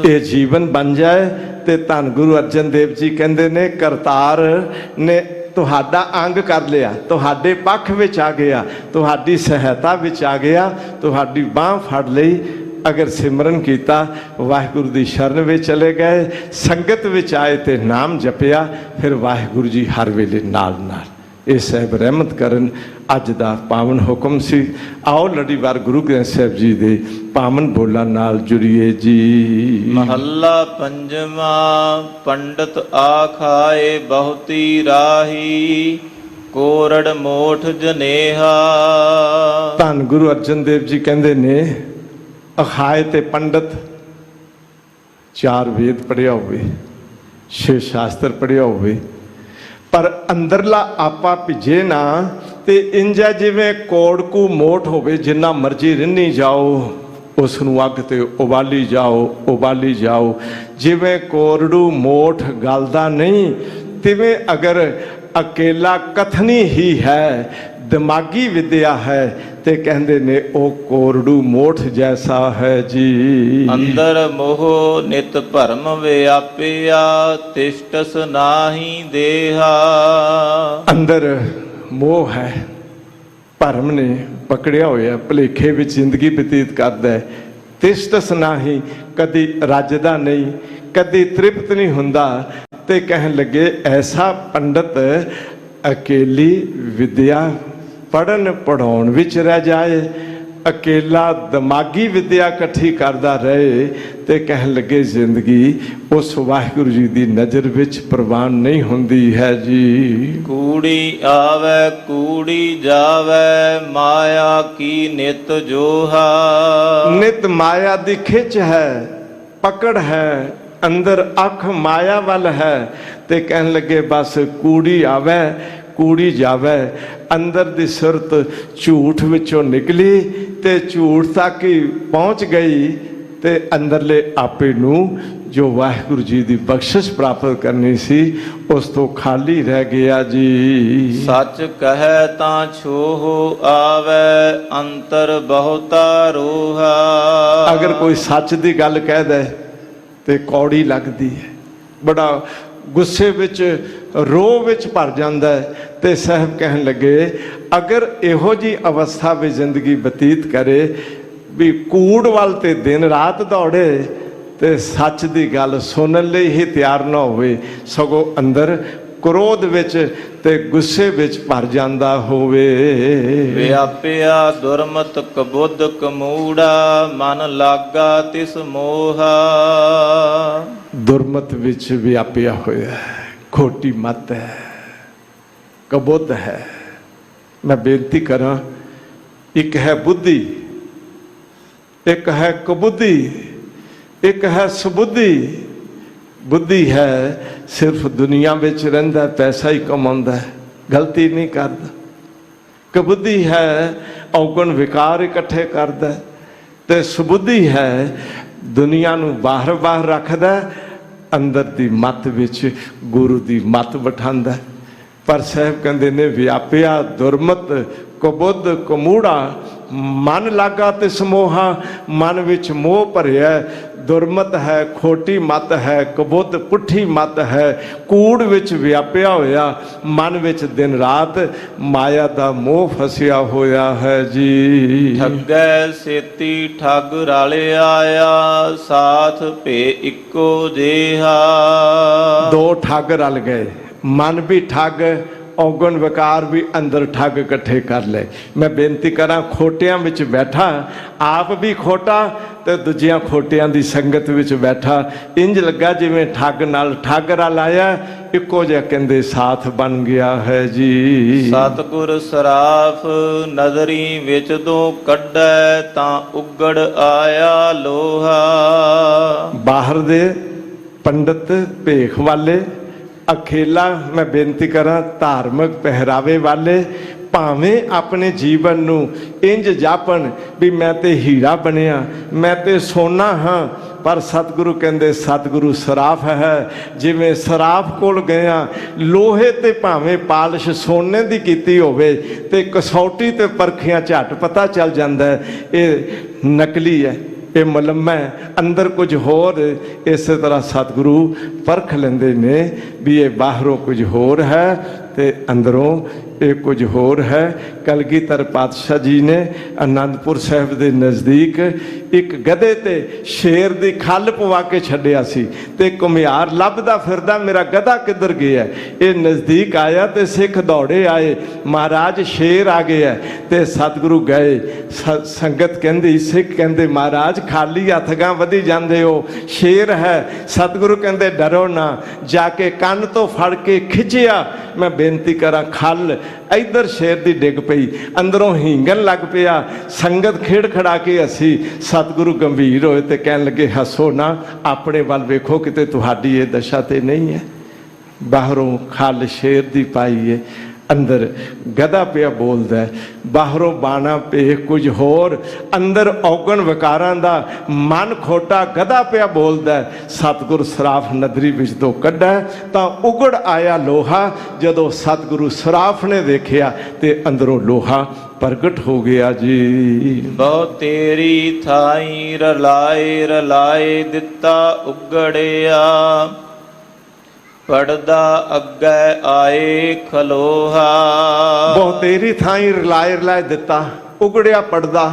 ये जीवन बन जाए तो धन गुरु अर्जन देव जी कहते ने, करतार ने तुहाडा अंग कर लिया, तुहाडे पक्ष विच आ गया, तुहाडी सहायता विच आ गया, तुहाडी बांह फड़ लई। अगर सिमरन किया, वाहिगुरु की शरण में चले गए, संगत विच आए तो नाम जपिया, फिर वाहिगुरु जी हर वेले नाल नाल। ये साहब रहमत करन। अज दा पावन हुक्म सी, आओ लड़ीवार गुरु ग्रंथ साहब जी दे पावन बोला नाल जुड़िए जी। महला पंजवा। पंडित आखाए बहुती राही, कोरड़ मोठ जनेहा। धन गुरु अर्जन देव जी कहते ने, अखाए ते पंडित 4 वेद पढ़िया होवे, 6 शास्त्र पढ़िया होवे, पर अंदरला आपा भिजे ना ते इंजा जिवें कोड़कू मोठ होवे, जिन्ना मर्जी रिन्नी जाओ उसनूं अग ते उबाली जाओ, उबाली जाओ। जिवें कोरड़ू मोठ गलदा नहीं, तिवें अगर अकेला कथनी ही है, दिमागी विद्या है, ते कहंदे ने ओ कोरड़ू मोठ जैसा है जी। अंदर मोह नित भरम व्यापिया, तिष्टस नाही देहा। अंदर मोह है, भरम ने पकड़िया होया, भुलेखे विच जिंदगी बतीत करदा है। तिष्टस नाही, कदी रजदा नहीं, कदी तृप्त नहीं हुंदा। ते कहन लगे ऐसा पंडित अकेली विद्या पढ़न पढ़ाउण विच रह जाए, अकेला दिमागी विद्या इकट्ठी करता रहे, तो कह लगे जिंदगी उस वाहिगुरु जी की नज़र विच प्रवान नहीं होंदी है जी। कूड़ी आवे कूड़ी जावे, माया की नित जोहा। नित माया दी खिच है, पकड़ है, अंदर अख माया वाल है, ते कहन लगे बस कूड़ी आवे कूड़ी जावे। अंदर दी सुरत झूठ विचों निकली ते झूठ तक ही पहुँच गई, ते अंदरले आपे नूं जो वाहिगुरु जी की बख्शिश प्राप्त करनी सी उस तो खाली रह गया जी। सच कहे ता छोहो आवे, अंतर बहुता रोहा। अगर कोई सच की गल कह दे ते कौड़ी लगती है, बड़ा गुस्से विच रोह विच भर जाता है। ते साहब कहन लगे अगर इहो जी अवस्था में जिंदगी बतीत करे भी कूड़ वाल ते दिन रात दौड़े, ते सच की गल सुनने लई ही तैयार ना होवे, सगों अंदर क्रोध विच ते गुस्से विच भर जांदा होवे। व्यापिया दुर्मत कबुद्ध कमूड़ा, मन लागा तिस मोहा। दुर्मत विच व्यापिया होया है, खोटी मत है, कबुद्ध है। मैं बेनती करा, एक है बुद्धि, एक है कबुद्धि, एक है सुबुद्धि। बुद्धि है सिर्फ दुनिया विच रहिंदा, पैसा ही कमाउंदा है, गलती नहीं करता। कबुद्धि है औगण विकार इकट्ठे करदा है, ते सुबुद्धि है दुनिया नूं बाहर बाहर रखदा, ਅੰਦਰ ਦੀ ਮੱਤ ਵਿੱਚ ਗੁਰੂ ਦੀ ਮੱਤ ਬਿਠਾਉਂਦਾ। ਪਰ ਸਾਹਿਬ ਕਹਿੰਦੇ ਨੇ ਵਿਆਪਿਆ ਦੁਰਮਤ ਕਬੁੱਧ ਕਮੂੜਾ, ਮਨ ਲਾਗਾ ਤੇ ਸਮੋਹਾ, ਮਨ ਵਿੱਚ ਮੋਹ ਭਰਿਆ। ਦੁਰਮਤ ਹੈ, ਖੋਟੀ ਮਤ ਹੈ, ਕਬੁੱਧ ਪੁੱਠੀ ਮਤ ਹੈ, ਕੂੜ ਵਿੱਚ ਵਿਆਪਿਆ ਹੋਇਆ, ਮਨ ਵਿੱਚ ਦਿਨ ਰਾਤ ਮਾਇਆ ਦਾ ਮੋਹ ਫਸਿਆ ਹੋਇਆ ਹੈ ਜੀ। ਠੱਗੈ ਸੇਤੀ ਠੱਗ ਰਲ ਆਇਆ, ਸਾਥ ਭੇ ਇੱਕੋ ਜਿਹਾ। ਦੋ ਠੱਗ ਰਲ ਗਏ, ਮਨ ਵੀ ਠੱਗ, ਔਗਣ ਵਿਕਾਰ ਵੀ ਅੰਦਰ ਠੱਗ ਇਕੱਠੇ ਕਰ ਲਏ। ਮੈਂ ਬੇਨਤੀ ਕਰਾਂ, ਖੋਟਿਆਂ ਵਿੱਚ ਬੈਠਾ, ਆਪ ਵੀ ਖੋਟਾ ਤੇ ਦੂਜਿਆਂ ਖੋਟਿਆਂ ਦੀ ਸੰਗਤ ਵਿੱਚ ਬੈਠਾ, ਇੰਜ ਲੱਗਾ ਜਿਵੇਂ ਠੱਗ ਨਾਲ ਠੱਗ ਰਲ ਆਇਆ, ਇੱਕੋ ਜਿਹਾ ਕਹਿੰਦੇ ਸਾਥ ਬਣ ਗਿਆ ਹੈ ਜੀ। ਸਤਿਗੁਰ ਸਰਾਫ ਨਜ਼ਰੀ ਵਿੱਚ ਤੋਂ ਕੱਢੈ, ਤਾਂ ਉਗੜ ਆਇਆ ਲੋਹਾ। ਬਾਹਰ ਦੇ ਪੰਡਤ ਭੇਖ ਵਾਲੇ, ਅਖੇਲਾ ਮੈਂ ਬੇਨਤੀ ਕਰਾਂ ਧਾਰਮਿਕ ਪਹਿਰਾਵੇ ਵਾਲੇ, ਭਾਵੇਂ ਆਪਣੇ ਜੀਵਨ ਨੂੰ ਇੰਜ ਜਾਪਣ ਵੀ ਮੈਂ ਤੇ ਹੀਰਾ ਬਣਿਆ, ਮੈਂ ਤੇ ਸੋਨਾ ਹਾਂ, ਪਰ ਸਤਿਗੁਰੂ ਕਹਿੰਦੇ ਸਤਿਗੁਰੂ ਸਰਾਫ ਹੈ। ਜਿਵੇਂ ਸਰਾਫ ਕੋਲ ਗਿਆ, ਲੋਹੇ ਤੇ ਭਾਵੇਂ ਪਾਲਿਸ਼ ਸੋਨੇ ਦੀ ਕੀਤੀ ਹੋਵੇ ਤੇ ਕਸੌਟੀ ਤੇ ਪਰਖਿਆਂ ਝੱਟ ਪਤਾ ਚੱਲ ਜਾਂਦਾ ਇਹ ਨਕਲੀ ਹੈ, ਇਹ ਮਲਮਾ ਹੈ, ਅੰਦਰ ਕੁਝ ਹੋਰ। ਇਸੇ ਤਰ੍ਹਾਂ ਸਤਿਗੁਰੂ ਪਰਖ ਲੈਂਦੇ ਨੇ ਵੀ ਇਹ ਬਾਹਰੋਂ ਕੁਝ ਹੋਰ ਹੈ ਤੇ ਅੰਦਰੋਂ ਇਹ ਕੁਝ ਹੋਰ ਹੈ। ਕਲਗੀਧਰ ਪਾਤਸ਼ਾਹ ਜੀ ਨੇ ਅਨੰਦਪੁਰ ਸਾਹਿਬ ਦੇ ਨਜ਼ਦੀਕ ਇੱਕ ਗਧੇ ਤੇ ਸ਼ੇਰ ਦੀ ਖੱਲ ਪਵਾ ਕੇ ਛੱਡਿਆ ਸੀ ਤੇ ਘੁਮਿਆਰ ਲੱਭਦਾ ਫਿਰਦਾ, ਮੇਰਾ ਗਧਾ ਕਿੱਧਰ ਗਿਆ। ਇਹ ਨਜ਼ਦੀਕ ਆਇਆ ਤੇ ਸਿੱਖ ਦੌੜੇ ਆਏ, ਮਹਾਰਾਜ ਸ਼ੇਰ ਆ ਗਿਆ। ਤੇ ਸਤਿਗੁਰੂ ਗਏ, ਸੰਗਤ ਕਹਿੰਦੀ, ਸਿੱਖ ਕਹਿੰਦੇ ਮਹਾਰਾਜ ਖਾਲੀ ਹੱਥ ਗਾਂ ਵਧੀ ਜਾਂਦੇ ਹੋ, ਸ਼ੇਰ ਹੈ। ਸਤਿਗੁਰੂ ਕਹਿੰਦੇ ਡਰੋ ਨਾ, ਜਾ ਕੇ ਕੰਨ ਤੋਂ ਫੜ ਕੇ ਖਿੱਚਿਆ। ਮੈਂ ਬੇਨਤੀ ਕਰਾਂ, ਖੱਲ ਇੱਧਰ ਸ਼ੇਰ ਦੀ ਡਿੱਗ ਪਈ, ਅੰਦਰੋਂ ਹੀਂਗਣ ਲੱਗ ਪਿਆ। ਸੰਗਤ ਖੇਡ ਖੜਾ ਕੇ ਅਸੀਂ, ਸਤਿਗੁਰੂ ਗੰਭੀਰ ਹੋਏ ਤੇ ਕਹਿਣ ਲੱਗੇ ਹੱਸੋ ਨਾ, ਆਪਣੇ ਵੱਲ ਵੇਖੋ, ਕਿਤੇ ਤੁਹਾਡੀ ਇਹ ਦਸ਼ਾ ਤੇ ਨਹੀਂ ਹੈ। ਬਾਹਰੋਂ ਖੱਲ ਸ਼ੇਰ ਦੀ ਪਾਈ ਹੈ, ਅੰਦਰ ਗਧਾ ਪਿਆ ਬੋਲਦਾ, ਬਾਹਰੋਂ ਬਾਣਾ ਪੇ ਕੁਝ ਹੋਰ, ਅੰਦਰ ਔਗਣ ਵਿਕਾਰਾਂ ਦਾ ਮਨ ਖੋਟਾ ਗਧਾ ਪਿਆ ਬੋਲਦਾ। ਸਤਿਗੁਰ ਸਰਾਫ ਨਦਰੀ ਵਿੱਚ ਤੋਂ ਕੱਢਾ ਤਾਂ ਉਗੜ ਆਇਆ ਲੋਹਾ। ਜਦੋਂ ਸਤਿਗੁਰੂ ਸਰਾਫ ਨੇ ਦੇਖਿਆ ਤੇ ਅੰਦਰੋਂ ਲੋਹਾ ਪ੍ਰਗਟ ਹੋ ਗਿਆ ਜੀ। ਬਹੁ ਤੇਰੀ ਥਾਈ ਰਲਾਏ ਰਲਾਏ, ਦਿੱਤਾ ਉਗੜਿਆ, ਪੜਦਾ ਅੱਗੇ ਆਏ ਖਲੋਹਾ। ਬਹੁ ਤੇਰੀ ਥਾਈ ਰਲਾਏ ਰਲਾਏ, ਦਿੱਤਾ ਉਗੜਿਆ, ਪੜਦਾ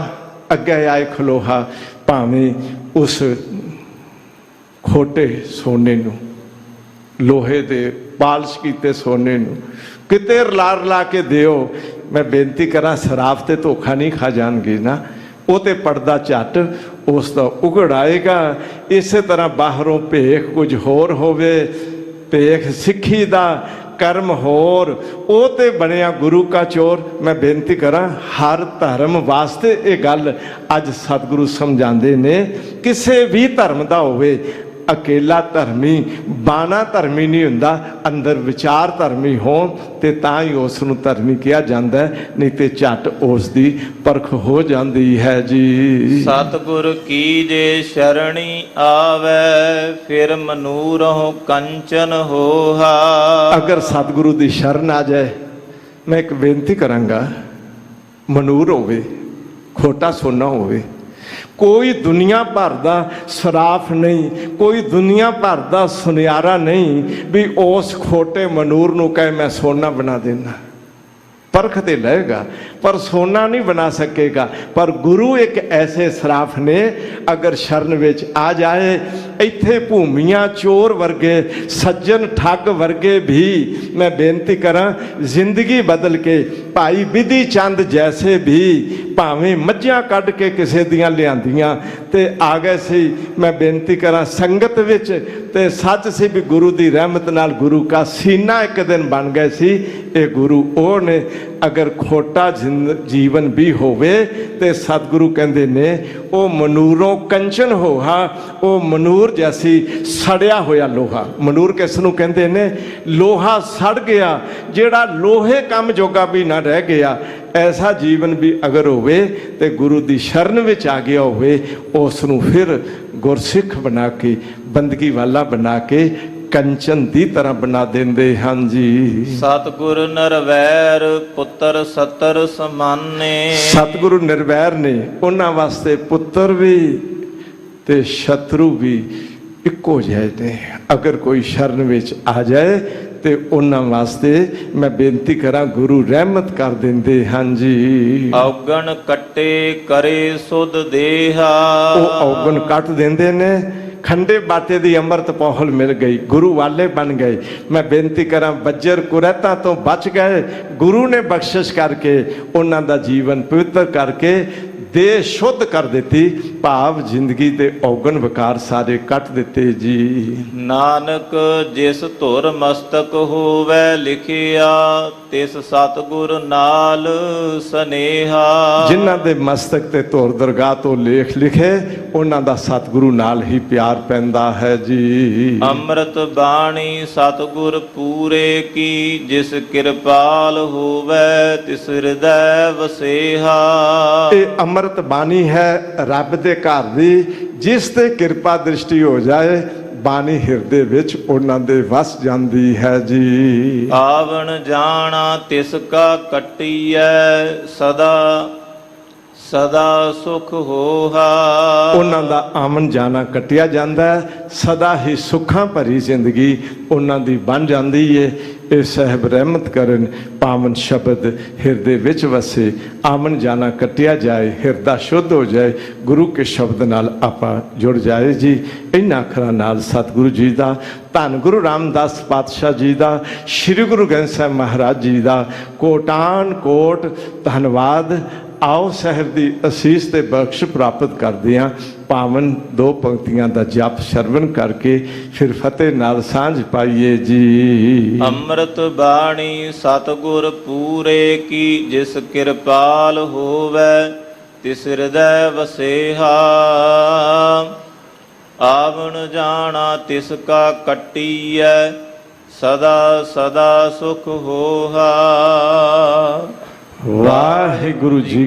ਅੱਗੇ ਆਏ ਖਲੋਹਾ। ਭਾਵੇਂ ਉਸ ਖੋਟੇ ਸੋਨੇ ਨੂੰ, ਲੋਹੇ ਦੇ ਪਾਲਿਸ਼ ਕੀਤੇ ਸੋਨੇ ਨੂੰ ਕਿਤੇ ਰਲਾ ਰਲਾ ਕੇ ਦਿਓ। ਮੈਂ ਬੇਨਤੀ ਕਰਾਂ, ਸਰਾਫ ਤੇ ਧੋਖਾ ਨਹੀਂ ਖਾ ਜਾਣਗੇ ਨਾ, ਉਹ ਤੇ ਪੜਦਾ ਝੱਟ ਉਸ ਦਾ ਉਗੜ ਆਏਗਾ। ਇਸੇ ਤਰ੍ਹਾਂ ਬਾਹਰੋਂ ਭੇਖ ਕੁਝ ਹੋਰ ਹੋਵੇ, ਭੇਖ ਸਿੱਖੀ ਦਾ ਕਰਮ ਹੋਰ, ਉਹ ਤੇ ਬਣਿਆ ਗੁਰੂ ਕਾ ਚੋਰ। ਮੈਂ ਬੇਨਤੀ ਕਰਾਂ, ਹਰ ਧਰਮ ਵਾਸਤੇ ਇਹ ਗੱਲ ਅੱਜ ਸਤਿਗੁਰੂ ਸਮਝਾਉਂਦੇ ਨੇ। ਕਿਸੇ ਵੀ ਧਰਮ ਦਾ ਹੋਵੇ, ਅਕੇਲਾ ਧਰਮੀ ਬਾਣਾ ਧਰਮੀ ਨਹੀਂ ਹੁੰਦਾ, ਅੰਦਰ ਵਿਚਾਰ ਧਰਮੀ ਹੋਣ ਤੇ ਤਾਂ ਹੀ ਉਸ ਨੂੰ ਧਰਮੀ ਕਿਹਾ ਜਾਂਦਾ, ਨਹੀਂ ਤੇ ਝੱਟ ਉਸ ਦੀ ਪਰਖ ਹੋ ਜਾਂਦੀ ਹੈ ਜੀ। ਸਤਿਗੁਰ ਕੀ ਜੇ ਸ਼ਰਣੀ ਆਵੇ, ਫਿਰ ਮਨੂਰਹੁ ਕੰਚਨ ਹੋਹਾ। ਅਗਰ ਸਤਿਗੁਰੂ ਦੀ ਸ਼ਰਨ ਆ ਜਾਏ, ਮੈਂ ਇੱਕ ਬੇਨਤੀ ਕਰਾਂਗਾ, ਮਨੂਰ ਹੋਵੇ, ਖੋਟਾ ਸੋਨਾ ਹੋਵੇ, ਕੋਈ ਦੁਨੀਆ ਭਰ ਦਾ ਸਰਾਫ ਨਹੀਂ, ਕੋਈ ਦੁਨੀਆ ਭਰ ਦਾ ਸੁਨਿਆਰਾ ਨਹੀਂ ਵੀ ਉਸ ਖੋਟੇ ਮਨੂਰ ਨੂੰ ਕਹੇ ਮੈਂ ਸੋਨਾ ਬਣਾ ਦੇਣਾ। ਪਰਖ ਤੇ ਲਏਗਾ ਪਰ ਸੋਨਾ ਨਹੀਂ ਬਣਾ ਸਕੇਗਾ। ਪਰ ਗੁਰੂ ਇੱਕ ਐਸੇ ਸਰਾਫ ਨੇ, ਅਗਰ ਸ਼ਰਨ ਵਿੱਚ ਆ ਜਾਏ, ਇੱਥੇ ਭੂਮੀਆਂ ਚੋਰ ਵਰਗੇ, ਸੱਜਣ ਠੱਗ ਵਰਗੇ ਵੀ ਮੈਂ ਬੇਨਤੀ ਕਰਾਂ, ਜ਼ਿੰਦਗੀ ਬਦਲ ਕੇ ਭਾਈ ਬਿਧੀ ਚੰਦ ਜੈਸੇ ਵੀ ਭਾਵੇਂ ਮੱਝਾਂ ਕੱਢ ਕੇ ਕਿਸੇ ਦੀਆਂ ਲਿਆਂਦੀਆਂ ਤੇ ਆ ਗਏ ਸੀ। ਮੈਂ ਬੇਨਤੀ ਕਰਾਂ, ਸੰਗਤ ਵਿੱਚ ਤੇ ਸੱਚ ਸੀ ਵੀ ਗੁਰੂ ਦੀ ਰਹਿਮਤ ਨਾਲ ਗੁਰੂ ਕਾ ਸੀਨਾ ਇੱਕ ਦਿਨ ਬਣ ਗਏ ਸੀ। ਇਹ ਗੁਰੂ ਉਹ ਨੇ, ਅਗਰ ਖੋਟਾ ਜੀਵਨ ਵੀ ਹੋਵੇ ਤੇ ਸਤਿਗੁਰੂ ਕਹਿੰਦੇ ਨੇ ਉਹ ਮਨੂਰੋਂ ਕੰਚਨ ਹੋਹਾ, ਉਹ ਮਨੂਰ ਜੈਸੀ ਸੜਿਆ ਹੋਇਆ ਲੋਹਾ। ਮਨੂਰ ਕਿਸ ਨੂੰ ਕਹਿੰਦੇ ਨੇ? ਲੋਹਾ ਸੜ ਗਿਆ, ਜਿਹੜਾ ਲੋਹੇ ਕੰਮ ਜੋਗਾ ਵੀ ਨਾ ਰਹਿ ਗਿਆ। ਐਸਾ ਜੀਵਨ ਵੀ ਅਗਰ ਹੋਵੇ ਤੇ ਗੁਰੂ ਦੀ ਸ਼ਰਨ ਵਿੱਚ ਆ ਗਿਆ ਹੋਵੇ, ਉਸ ਨੂੰ ਫਿਰ ਗੁਰਸਿੱਖ ਬਣਾ ਕੇ ਬੰਦਗੀ ਵਾਲਾ ਬਣਾ ਕੇ ਕੰਚਨ ਦੀ ਤਰ੍ਹਾਂ ਬਣਾ ਦਿੰਦੇ ਹਨ ਜੀ। ਸਤਿਗੁਰ ਨਿਰਵੈਰ ਪੁੱਤਰ ਸਤਰ ਸਮਾਨੇ। ਸਤਿਗੁਰੂ ਨਿਰਵੈਰ ਨੇ, ਉਹਨਾਂ ਵਾਸਤੇ ਪੁੱਤਰ ਵੀ ਤੇ ਸ਼ਤਰੂ ਵੀ ਇੱਕੋ ਜਿਹੇ ਨੇ। ਅਗਰ ਕੋਈ ਸ਼ਰਨ ਵਿੱਚ ਆ ਜਾਏ ਤੇ ਉਹਨਾਂ ਵਾਸਤੇ ਮੈਂ ਬੇਨਤੀ ਕਰਾਂ ਗੁਰੂ ਰਹਿਮਤ ਕਰ ਦਿੰਦੇ ਹਨ ਜੀ। ਔਗਣ ਕੱਟੇ ਕਰੇ ਸੁਧ ਦੇਹਾ। ਉਹ ਔਗਣ ਕੱਟ ਦਿੰਦੇ ਨੇ। ਖੰਡੇ ਬਾਟੇ ਦੀ ਅੰਮ੍ਰਿਤ ਪੌਹਲ ਮਿਲ ਗਈ, ਗੁਰੂ ਵਾਲੇ ਬਣ ਗਏ। ਮੈਂ ਬੇਨਤੀ ਕਰਾਂ ਬੱਜਰ ਕੁਰੈਤਾਂ ਤੋਂ ਬਚ ਗਏ। ਗੁਰੂ ਨੇ ਬਖਸ਼ਿਸ਼ ਕਰਕੇ ਉਹਨਾਂ ਦਾ ਜੀਵਨ ਪਵਿੱਤਰ ਕਰਕੇ ਦੇਹ ਸ਼ੁੱਧ ਕਰ ਦਿੱਤੀ। ਭਾਵ ਜ਼ਿੰਦਗੀ ਦੇ ਔਗਣ ਵਿਕਾਰ ਸਾਰੇ ਕੱਟ ਦਿੱਤੇ ਜੀ। ਨਾਨਕ ਜਿਸ ਧੁਰ ਮਸਤਕ ਹੋਵੇ ਲਿਖਿਆ ਤਿਸ ਸਤਿਗੁਰ ਨਾਲ ਸਨੇਹਾ। ਜਿਨ੍ਹਾਂ ਦੇ ਮਸਤਕ ਤੇ ਧੁਰ ਦਰਗਾਹ ਤੋਂ ਲੇਖ ਲਿਖੇ ਉਹਨਾਂ ਦਾ ਸਤਿਗੁਰੂ ਨਾਲ ਹੀ ਪਿਆਰ ਪੈਂਦਾ ਹੈ ਜੀ। ਅੰਮ੍ਰਿਤ ਬਾਣੀ ਸਤਿਗੁਰ ਪੂਰੇ ਕੀ ਜਿਸ ਕਿਰਪਾਲ ਹੋਵੇ ਤਿਸ ਹਿਰਦੈ ਵਸੇਹਾ। ਇਹ ਅੰਮ੍ਰਿਤ ਬਾਣੀ ਹੈ ਰੱਬ ਦੇ ਘਰ ਦੀ, ਜਿਸ ਤੇ ਕਿਰਪਾ ਦ੍ਰਿਸ਼ਟੀ ਹੋ ਜਾਏ ਬਾਣੀ ਹਿਰਦੇ ਵਿੱਚ ਉਹਨਾਂ ਦੇ ਵਸ ਜਾਂਦੀ ਹੈ ਜੀ। ਆਵਣ ਜਾਣਾ ਤਿਸ ਕਾ ਕੱਟੀਐ ਸਦਾ ਸਦਾ ਸੁਖ ਹੋਹਾ। ਉਹਨਾਂ ਦਾ ਆਮਨ ਜਾਣਾ ਕੱਟਿਆ ਜਾਂਦਾ ਹੈ, ਸਦਾ ਹੀ ਸੁੱਖਾਂ ਭਰੀ ਜ਼ਿੰਦਗੀ ਉਹਨਾਂ ਦੀ ਬਣ ਜਾਂਦੀ ਏ। ਇਹ ਸਾਹਿਬ ਰਹਿਮਤ ਕਰਨ, ਪਾਵਨ ਸ਼ਬਦ ਹਿਰਦੇ ਵਿੱਚ ਵਸੇ, ਆਮਨ ਜਾਣਾ ਕੱਟਿਆ ਜਾਏ, ਹਿਰਦਾ ਸ਼ੁੱਧ ਹੋ ਜਾਏ, ਗੁਰੂ ਕੇ ਸ਼ਬਦ ਨਾਲ ਆਪਾਂ ਜੁੜ ਜਾਏ ਜੀ। ਇਹਨਾਂ ਅੱਖਰਾਂ ਨਾਲ ਸਤਿਗੁਰੂ ਜੀ ਦਾ, ਧੰਨ ਗੁਰੂ ਰਾਮਦਾਸ ਪਾਤਸ਼ਾਹ ਜੀ ਦਾ, ਸ੍ਰੀ ਗੁਰੂ ਗ੍ਰੰਥ ਸਾਹਿਬ ਮਹਾਰਾਜ ਜੀ ਦਾ ਕੋਟਾਨ ਕੋਟ ਧੰਨਵਾਦ। ਆਓ ਸਾਹਿਬ ਦੀ ਅਸੀਸ ਤੇ ਬਖਸ਼ ਪ੍ਰਾਪਤ ਕਰਦੇ ਹਾਂ। ਪਾਵਨ ਦੋ ਪੰਕਤੀਆਂ ਦਾ ਜਪ ਸ਼ਰਵਣ ਕਰਕੇ ਫਿਰ ਫਤਿਹ ਨਾਲ ਸਾਂਝ ਪਾਈਏ ਜੀ। ਅੰਮ੍ਰਿਤ ਬਾਣੀ ਸਤਿਗੁਰ ਪੂਰੇ ਕੀ ਜਿਸ ਕਿਰਪਾਲ ਹੋਵੇ ਤਿਸ ਹਿਰਦੈ ਵਸੇਹਾ। ਆਵਣ ਜਾਣਾ ਤਿਸ ਕਾ ਕੱਟੀਐ ਸਦਾ ਸਦਾ ਸੁਖ ਹੋਹਾ। ਵਾਹਿਗੁਰੂ ਜੀ।